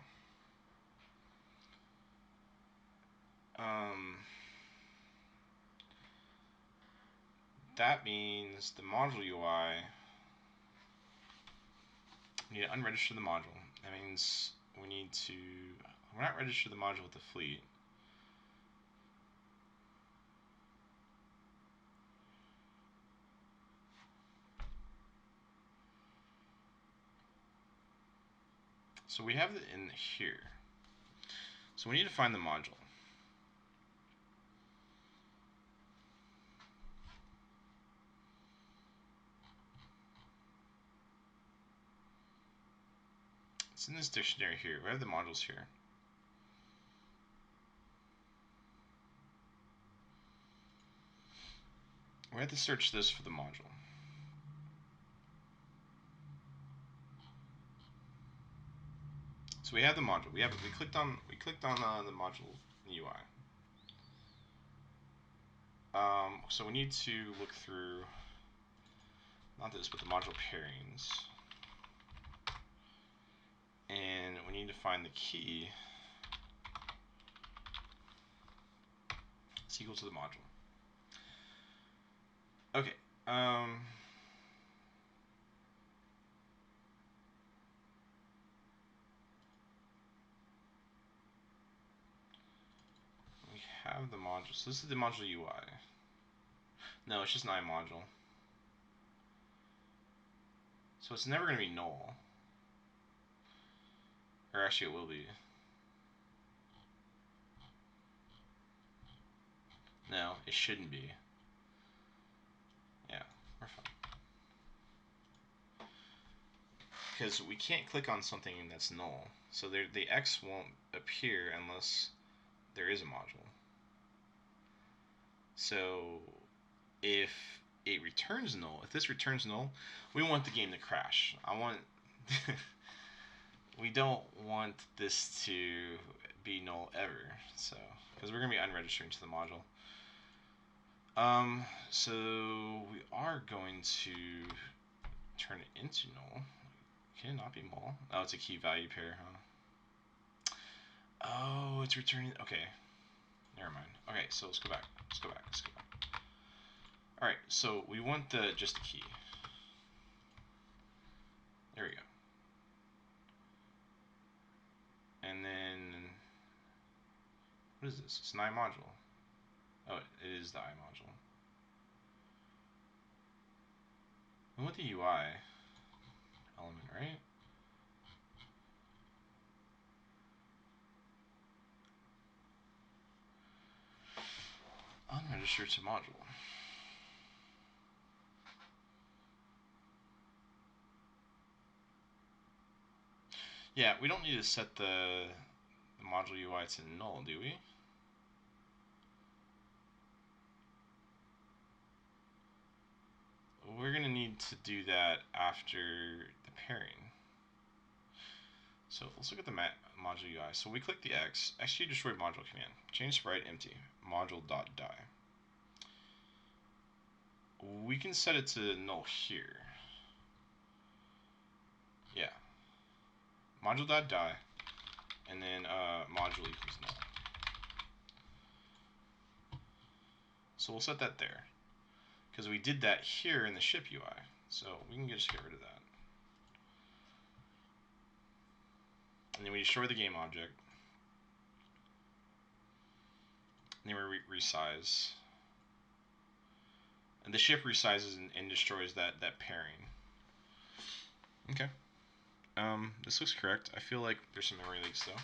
That means the module UI, we need to unregister the module. That means we need to, we're not register the module with the fleet. So we have it in here. So we need to find the module. It's in this dictionary here. We have the modules here. we have to search this for the module. So we have the module. We clicked on the module UI. So we need to look through not this, but the module pairings, and we need to find the key. It's equal to the module. Okay. We have the module. So this is the module UI. No, it's just an iModule. So it's never going to be null. Or actually it will be. No, it shouldn't be. Yeah, we're fine. Because we can't click on something that's null. So the X won't appear unless there is a module. So if it returns null, if this returns null, we want the game to crash. We don't want this to be null ever. So, because we're going to be unregistered to the module. So we are going to turn it into null. Can it not be null? Oh, it's a key value pair, huh? Oh, it's returning. Okay, never mind. Okay, so let's go back. All right, so we want just the key. There we go. And then what is this? It's an iModule. Oh, it is the iModule. We want the UI element, right? Unregistered to module. Yeah, we don't need to set the module UI to null, do we? We're going to need to do that after the pairing. So let's look at the module UI. So we click the X, execute destroy module command, change sprite empty, module.die. We can set it to null here. Yeah. Module.die, and then module equals null. So we'll set that there, because we did that here in the ship UI. So we can just get rid of that. And then we destroy the game object. And then we resize. And the ship resizes and destroys that pairing. Okay. This looks correct. I feel like there's some memory leaks though.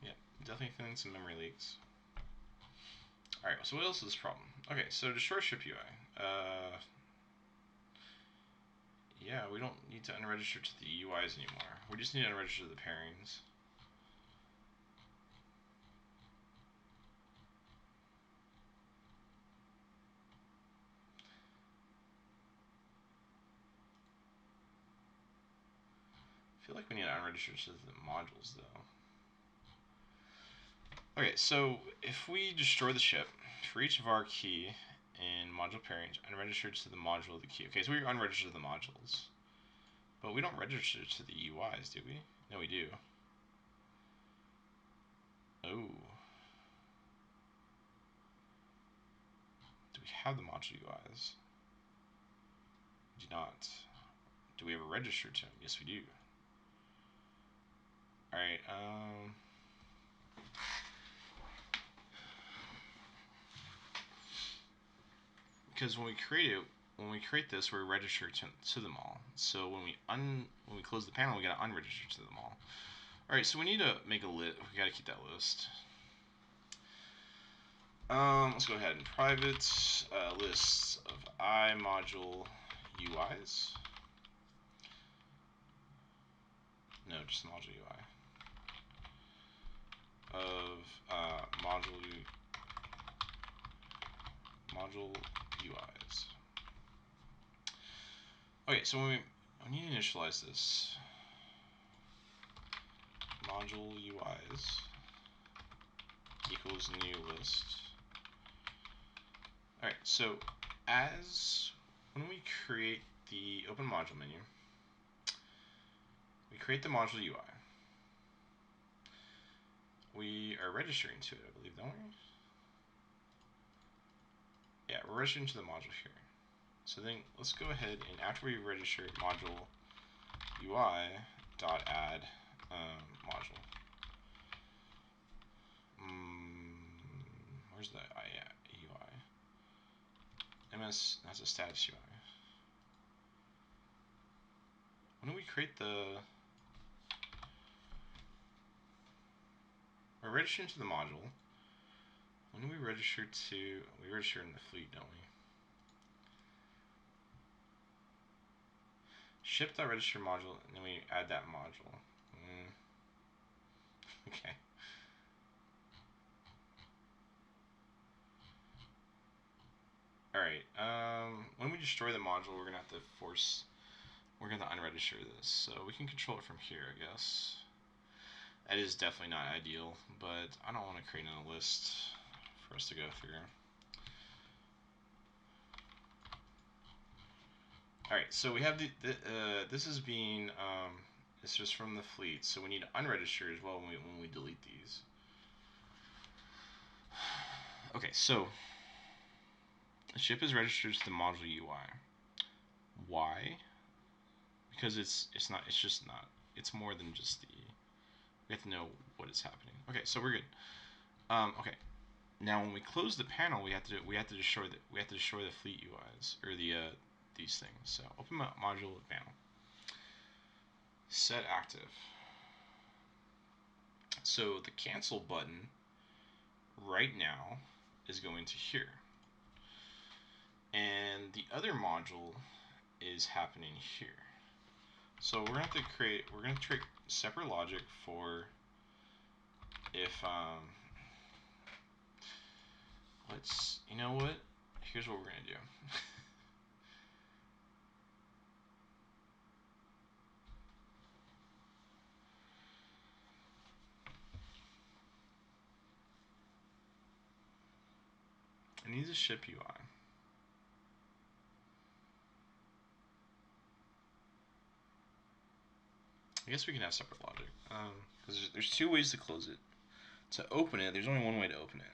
Yeah, definitely feeling some memory leaks. Alright, so what else is this problem? Okay, so destroy ship UI. Yeah, we don't need to unregister to the UIs anymore. We just need to unregister to the pairings. I feel like we need to unregister to the modules though. Okay, so if we destroy the ship, for each of our key in module pairings, unregistered to the module of the key. Okay, so we unregister the modules. But we don't register to the UIs, do we? No, we do. Oh. Do we have the module UIs? We do not. Do we ever register to them? Yes, we do. Alright, because when we create this, we're registered to them all. So when we close the panel, we gotta unregister to them all. All right, so we need to make a list. We gotta keep that list. Let's go ahead and private lists of iModule UIs. No, just module UI. so when we need to initialize this, module UIs equals new list. Alright, so when we create the open module menu, we create the module UI. We are registering to it, I believe, don't we? Yeah, we're registering to the module here. So then let's go ahead and after we register module UI dot add module. Where's the UI? MS has a status UI. When do we create the? We're registering to the module. When do we register to? We register in the fleet, don't we? Ship.register module, and then we add that module. Okay. Alright, when we destroy the module, we're gonna have to unregister this. So we can control it from here, I guess. That is definitely not ideal, but I don't want to create another list for us to go through. Alright, so we have this is being, it's just from the fleet, so we need to unregister as well when we delete these. Okay, so the ship is registered to the module UI. Why? Because it's more than just the, we have to know what is happening. Okay, so we're good. Okay, now when we close the panel, we have to destroy the fleet UIs or the these things. So open module panel, set active. So the cancel button right now is going to here, and the other module is happening here. So we're going to create separate logic for if you know what? Here's what we're going to do. It needs a ship UI. I guess we can have separate logic. Because there's two ways to close it. To open it, there's only one way to open it.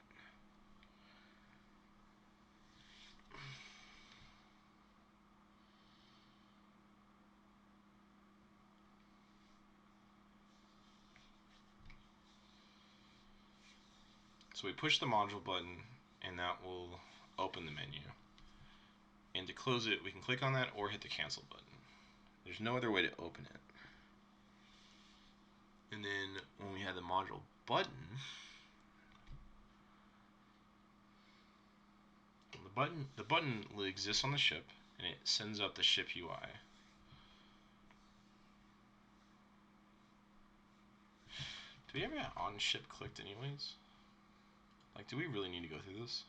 So we push the module button, and that will open the menu. And to close it, we can click on that or hit the cancel button. There's no other way to open it. And then when we have the module button, the button will exist on the ship, and it sends up the ship UI. Do we ever have on ship clicked anyways? Like, do we really need to go through this?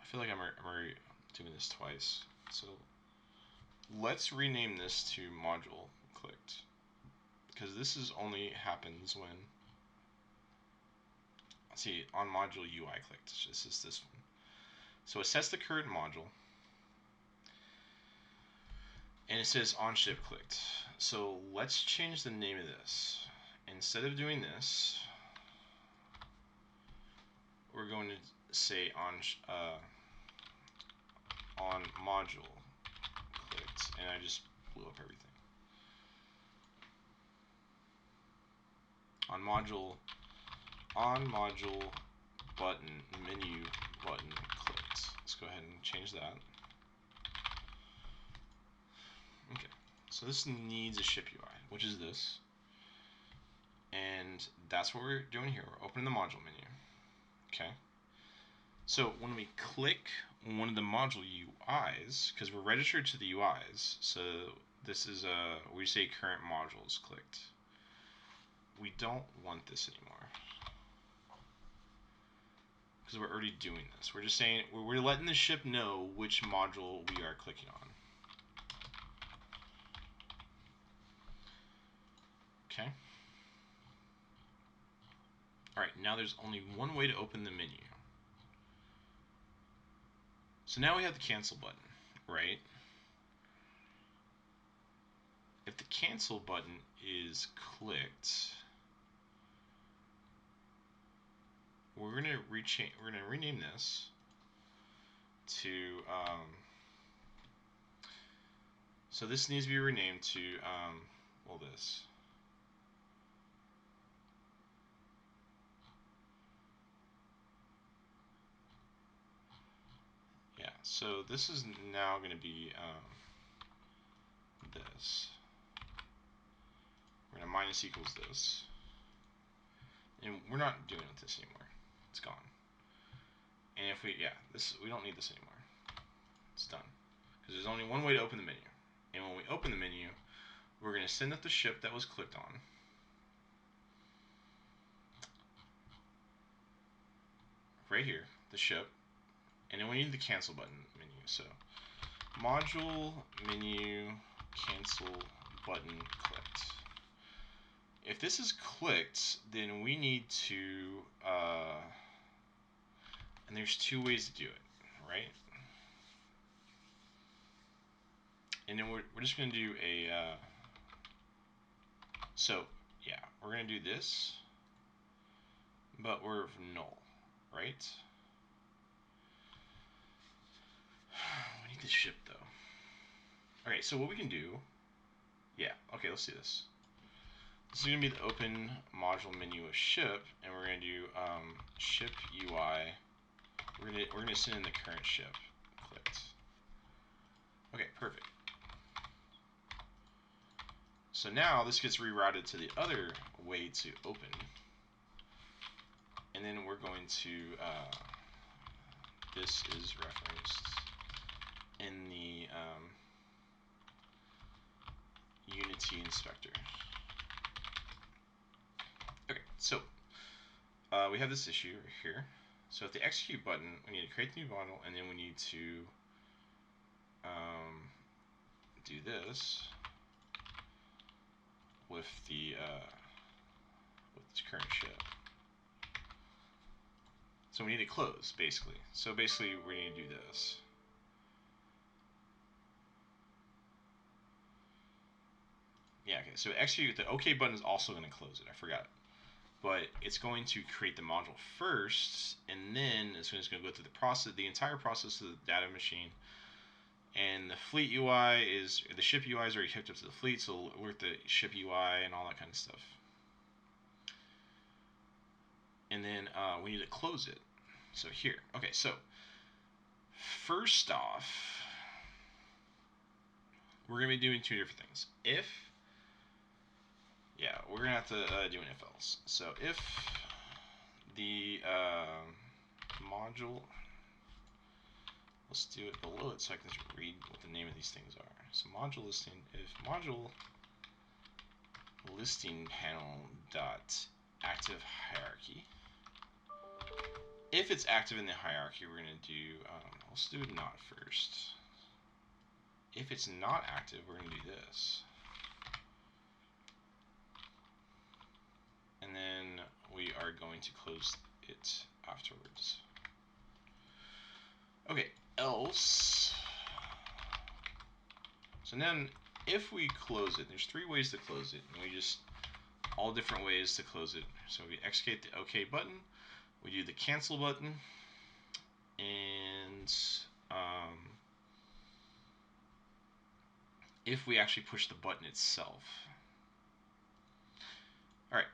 I feel like I'm already doing this twice. So let's rename this to module clicked, because this is only happens when, see, on module UI clicked. This is this one. So it sets the current module, and it says on ship clicked. So let's change the name of this. Instead of doing this, we're going to say on module clicked, and I just blew up everything. On module button menu button clicked. Let's go ahead and change that. Okay, so this needs a ship UI, which is this, and that's what we're doing here. We're opening the module menu. Okay. So when we click one of the module UIs, because we're registered to the UIs, so this is we say current modules clicked. we don't want this anymore because we're already doing this. We're just saying we're letting the ship know which module we are clicking on. Okay. All right, now there's only one way to open the menu. So now we have the cancel button, right? If the cancel button is clicked, we're gonna rename this to so this needs to be renamed to well, this. Yeah, so this is now going to be this. We're going to minus equals this. And we're not doing with this anymore. It's gone. And if we, yeah, this, we don't need this anymore. It's done. Because there's only one way to open the menu. And when we open the menu, we're going to send up the ship that was clicked on. Right here, the ship. And then we need the cancel button menu. So module menu cancel button clicked. If this is clicked, then we need to and there's two ways to do it, right? And then we're just going to do a so yeah, we're going to do this, but we're null, right? We need the ship though. Okay, so what we can do, yeah, okay, let's do this. This is going to be the open module menu of ship, and we're going to do ship UI. We're going to send in the current ship. Clicked. Okay, perfect. So now this gets rerouted to the other way to open, and then we're going to this is referenced in the Unity inspector. Okay, so we have this issue right here. So at the execute button, we need to create the new model, and then we need to do this with the with this current ship. So we need to close, basically. So basically, we need to do this. Yeah, okay, so execute, the OK button is also going to close it. I forgot. But it's going to create the module first, and then it's going to go through the process, the entire process of the data machine. And the fleet UI is, the ship UI is already hooked up to the fleet, so it'll work the ship UI and all that kind of stuff. And then we need to close it. So here, okay, so first off, we're going to be doing two different things. If, yeah, we're going to have to do an if else. So if the module, let's do it below it so I can just read what the name of these things are. So module listing, if module listing panel dot active hierarchy. If it's active in the hierarchy, we're going to do, let's do not first. If it's not active, we're going to do this. And then we are going to close it afterwards. Okay, else. So then if we close it, there's three ways to close it, and we just, all different ways to close it. So we execute the OK button, we do the cancel button, and if we actually push the button itself. All right,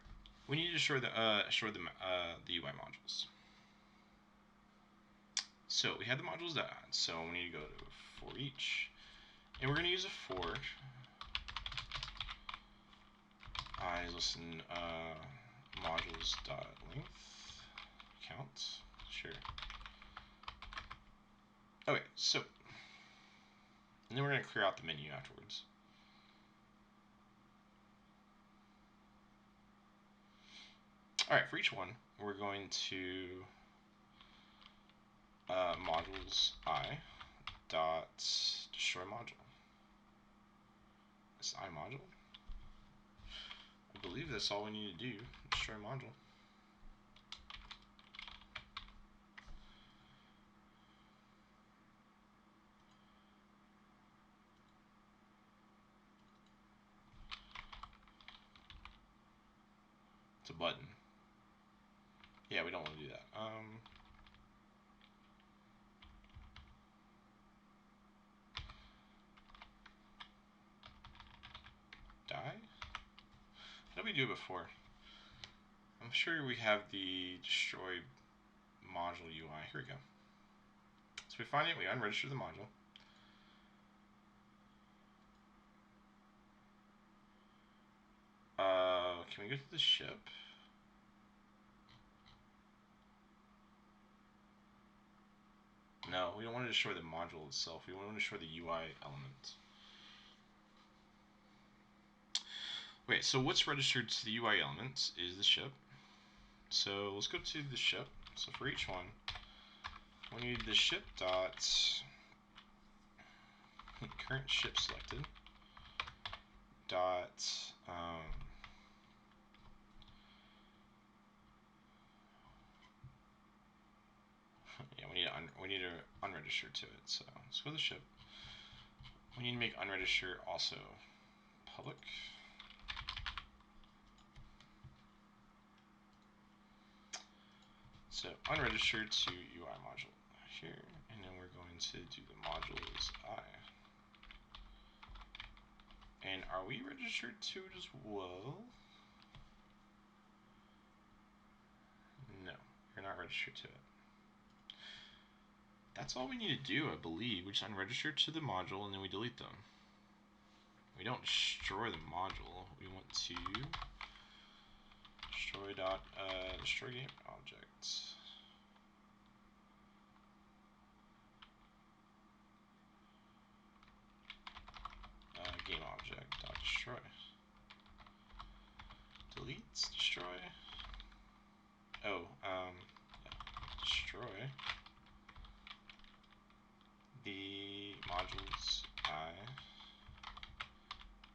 we need to show the UI modules. So we have the modules done. So we need to go to for each, and we're going to use a for. I listen modules dot length count. Sure. Okay, so and then we're going to clear out the menu afterwards. Alright, for each one, we're going to modules I dot destroy module. This I module. I believe that's all we need to do. Destroy module. It's a button. Yeah, we don't want to do that. Die? How did we do it before? I'm sure we have the destroy module UI. Here we go. So we find it, we unregister the module. Can we go to the ship? No, we don't want to destroy the module itself. We want to destroy the UI element. Okay, so what's registered to the UI elements is the ship. So let's go to the ship. So for each one, we need the ship dot current ship selected dot yeah, we need to unregister to it. So let's go to the ship. We need to make unregister also public. So unregistered to UI module here, and then we're going to do the modules I. And are we registered to it as well? No, you're not registered to it. That's all we need to do, I believe. We just unregister to the module and then we delete them. We don't destroy the module. We want to destroy game objects. Game object dot destroy. Delete, destroy. Oh, destroy the modules I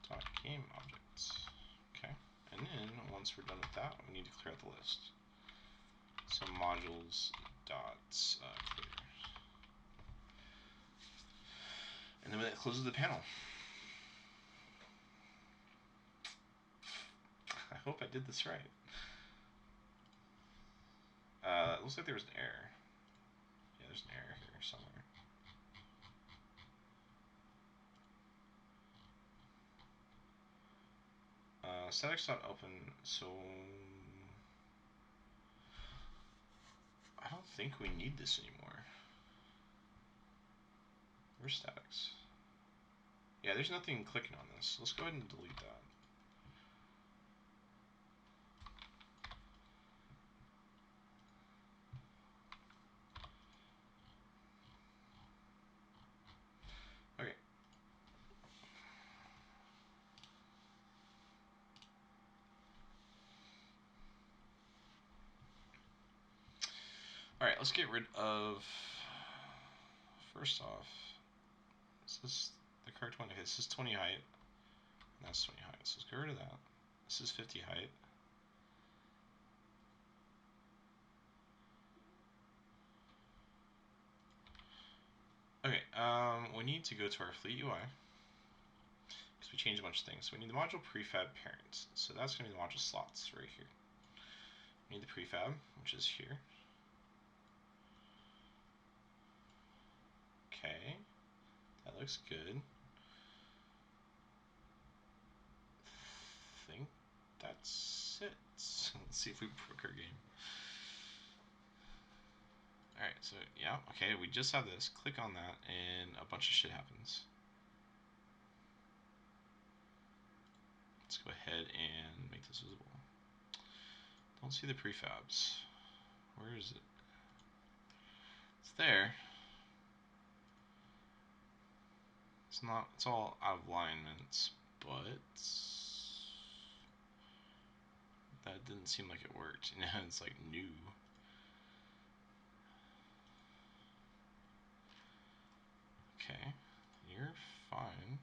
dot game objects. Okay, and then once we're done with that, we need to clear out the list. So modules dot clear. And then that closes the panel. I hope I did this right. It looks like there was an error. Yeah, there's an error here somewhere. Statics.open, so I don't think we need this anymore. Where's statics? Yeah, there's nothing clicking on this. Let's go ahead and delete that. Okay. Alright, let's get rid of, first off, this is the correct one. Okay, this is 20 height, and that's 20 height, so let's get rid of that. This is 50 height. Okay, we need to go to our Fleet UI, because we changed a bunch of things. So we need the module prefab parent, so that's going to be the module slots right here. We need the prefab, which is here. Okay, that looks good. I think that's it. Let's see if we broke our game. Alright, so yeah, okay, we just have this. Click on that, and a bunch of shit happens. Let's go ahead and make this visible. Don't see the prefabs. Where is it? It's there. It's not, it's all out of alignments, but That didn't seem like it worked. You know, it's like new. Okay, you're fine.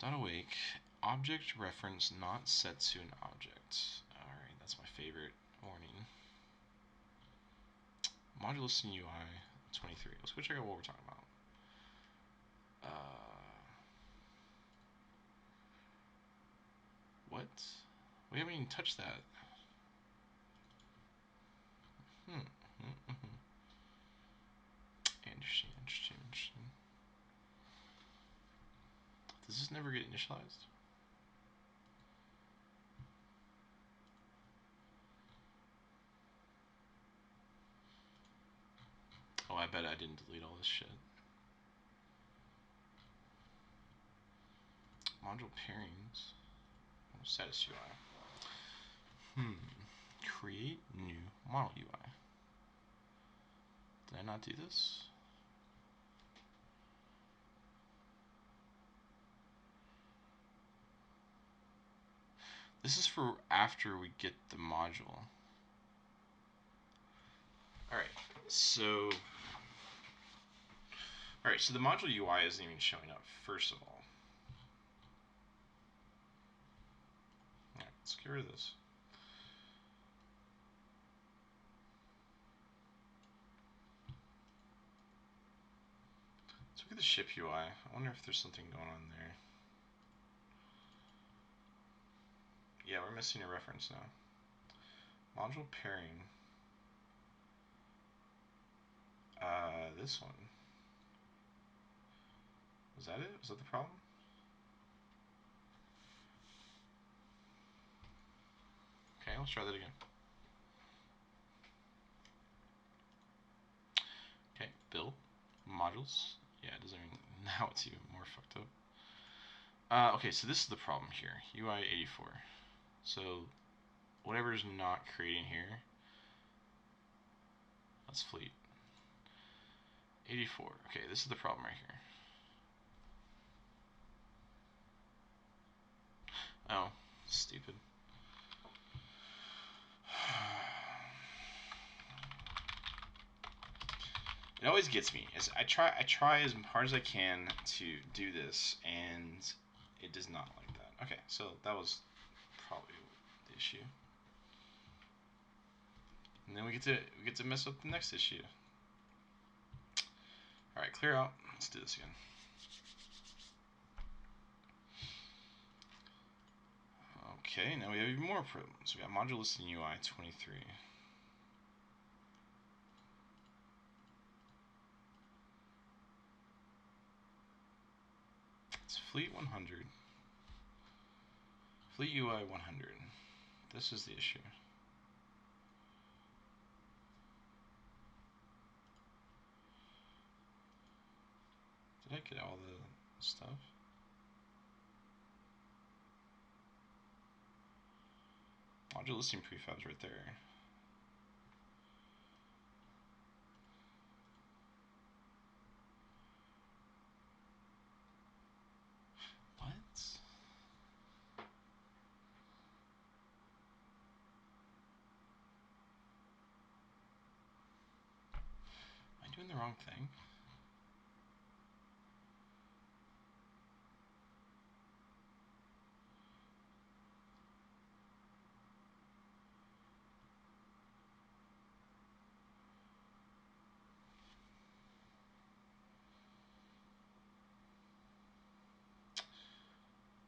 Dot awake. Object reference not set to an object. Alright, that's my favorite warning. Module listing UI 23. Let's go check out what we're talking about. What? We haven't even touched that. Interesting. Does this never get initialized? Oh, I bet I didn't delete all this shit. Module pairings. Status UI. Create new model UI. Did I not do this? This is for after we get the module. Alright, so the module UI isn't even showing up, first of all. Alright, let's get rid of this. Let's look at the ship UI. I wonder if there's something going on there. Yeah, we're missing a reference now. Module pairing. This one. Was that it? Was that the problem? Okay, let's try that again. Okay, build. Modules. Yeah, it doesn't even... Now it's even more fucked up. Okay, so this is the problem here. UI 84. So, whatever is not creating here, that's fleet. 84. Okay, this is the problem right here. Oh, stupid. It always gets me. I try as hard as I can to do this, and it does not like that. Okay, so that was probably the issue. And then we get to mess up the next issue. All right, clear out. Let's do this again. Okay, now we have even more problems. We got module listing UI 23. It's Fleet 100. Fleet UI 100. This is the issue. Did I get all the stuff? Module listing prefabs right there. What? Am I doing the wrong thing?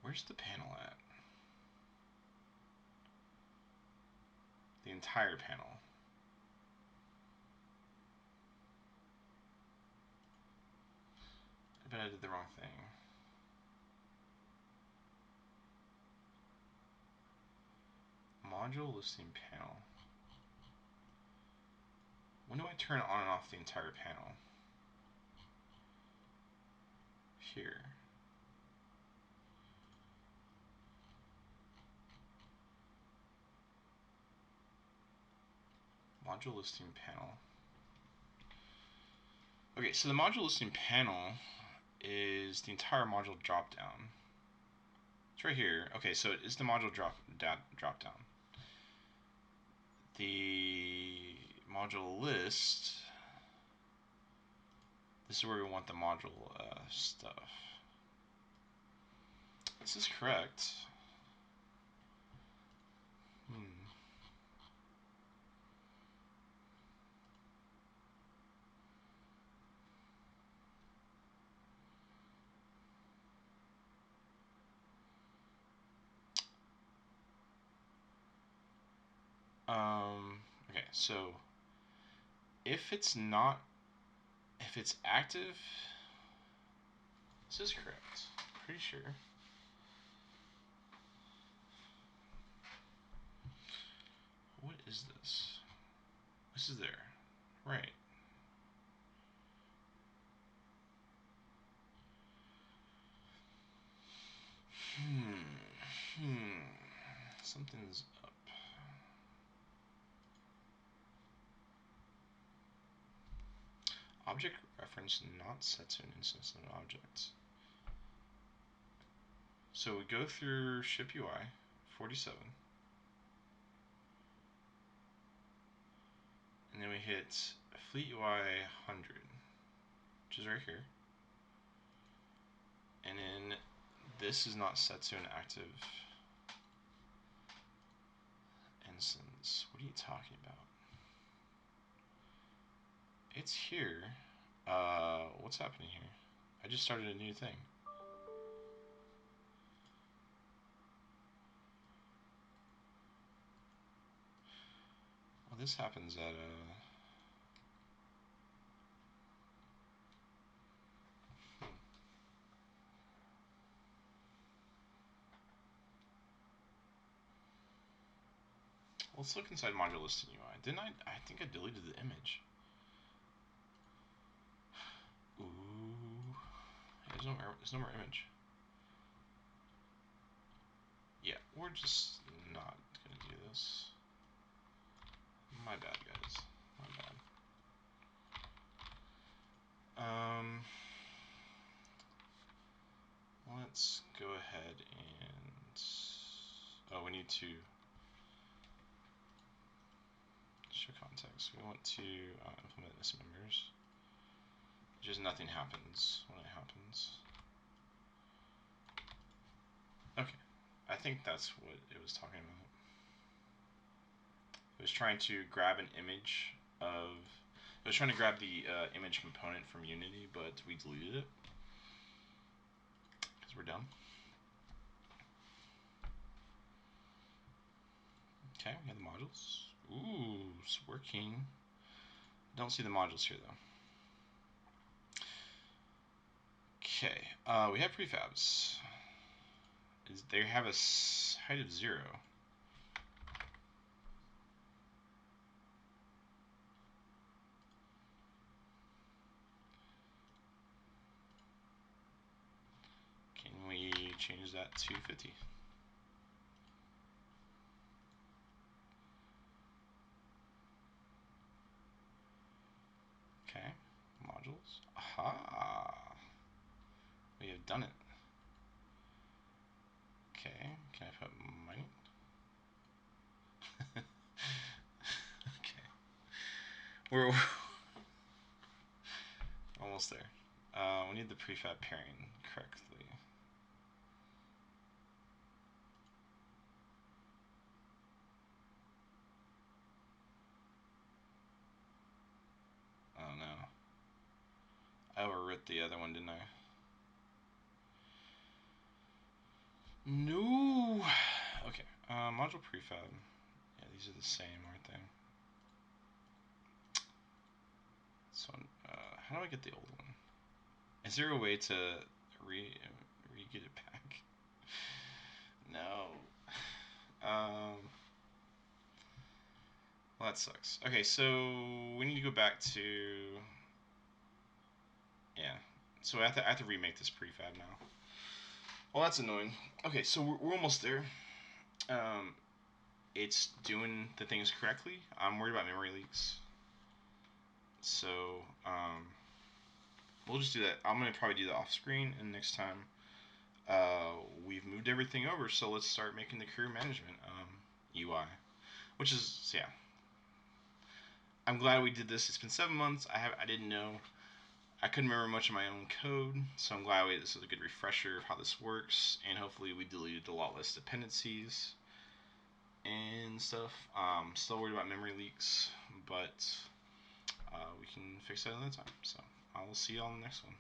Where's the panel at? The entire panel. I bet I did the wrong thing. Module listing panel. When do I turn on and off the entire panel? Here. Module listing panel. Okay, so the module listing panel is the entire module drop down. It's right here. Okay, so it is the module drop down. The module list. This is where we want the module stuff. This is correct. Okay, so if it's active, this is correct. Pretty sure. What is this? This is there. Right. Something's up. Object reference not set to an instance of an object. So we go through ship UI 47. And then we hit Fleet UI 100, which is right here. And then this is not set to an active instance. What are you talking about? It's here. What's happening here? I just started a new thing. Well, this happens at let's look inside module listing UI. Didn't I? I think I deleted the image. Ooh. Yeah, there's no more image. Yeah, we're just not gonna do this. My bad, guys. My bad. Let's go ahead and we need to show context. We want to implement this members. Just nothing happens when it happens. Okay, I think that's what it was talking about. It was trying to grab an image of. It was trying to grab the image component from Unity, but we deleted it because we're done. Okay, we have the modules. Ooh, it's working. Don't see the modules here though. Okay, we have prefabs. They have a height of 0. Can we change that to 50? Okay, modules. Aha! We have done it. Okay, can I put money? Okay. We're almost there. We need the prefab pairing correctly. Oh no. I overwrote the other one, didn't I? No! Okay, module prefab. Yeah, these are the same, aren't they? So, how do I get the old one? Is there a way to re-get it back? No. Well, that sucks. Okay, so we need to go back to... Yeah. So I have to remake this prefab now. Well, that's annoying. Okay, so we're almost there. It's doing the things correctly. I'm worried about memory leaks. So, we'll just do that. I'm gonna probably do that off screen, and next time we've moved everything over. So let's start making the career management UI, which is yeah. I'm glad we did this. It's been 7 months. I didn't know. I couldn't remember much of my own code, so I'm glad this is a good refresher of how this works, and hopefully we deleted a lot less dependencies and stuff. Still worried about memory leaks, but we can fix that another time. So I will see you all in the next one.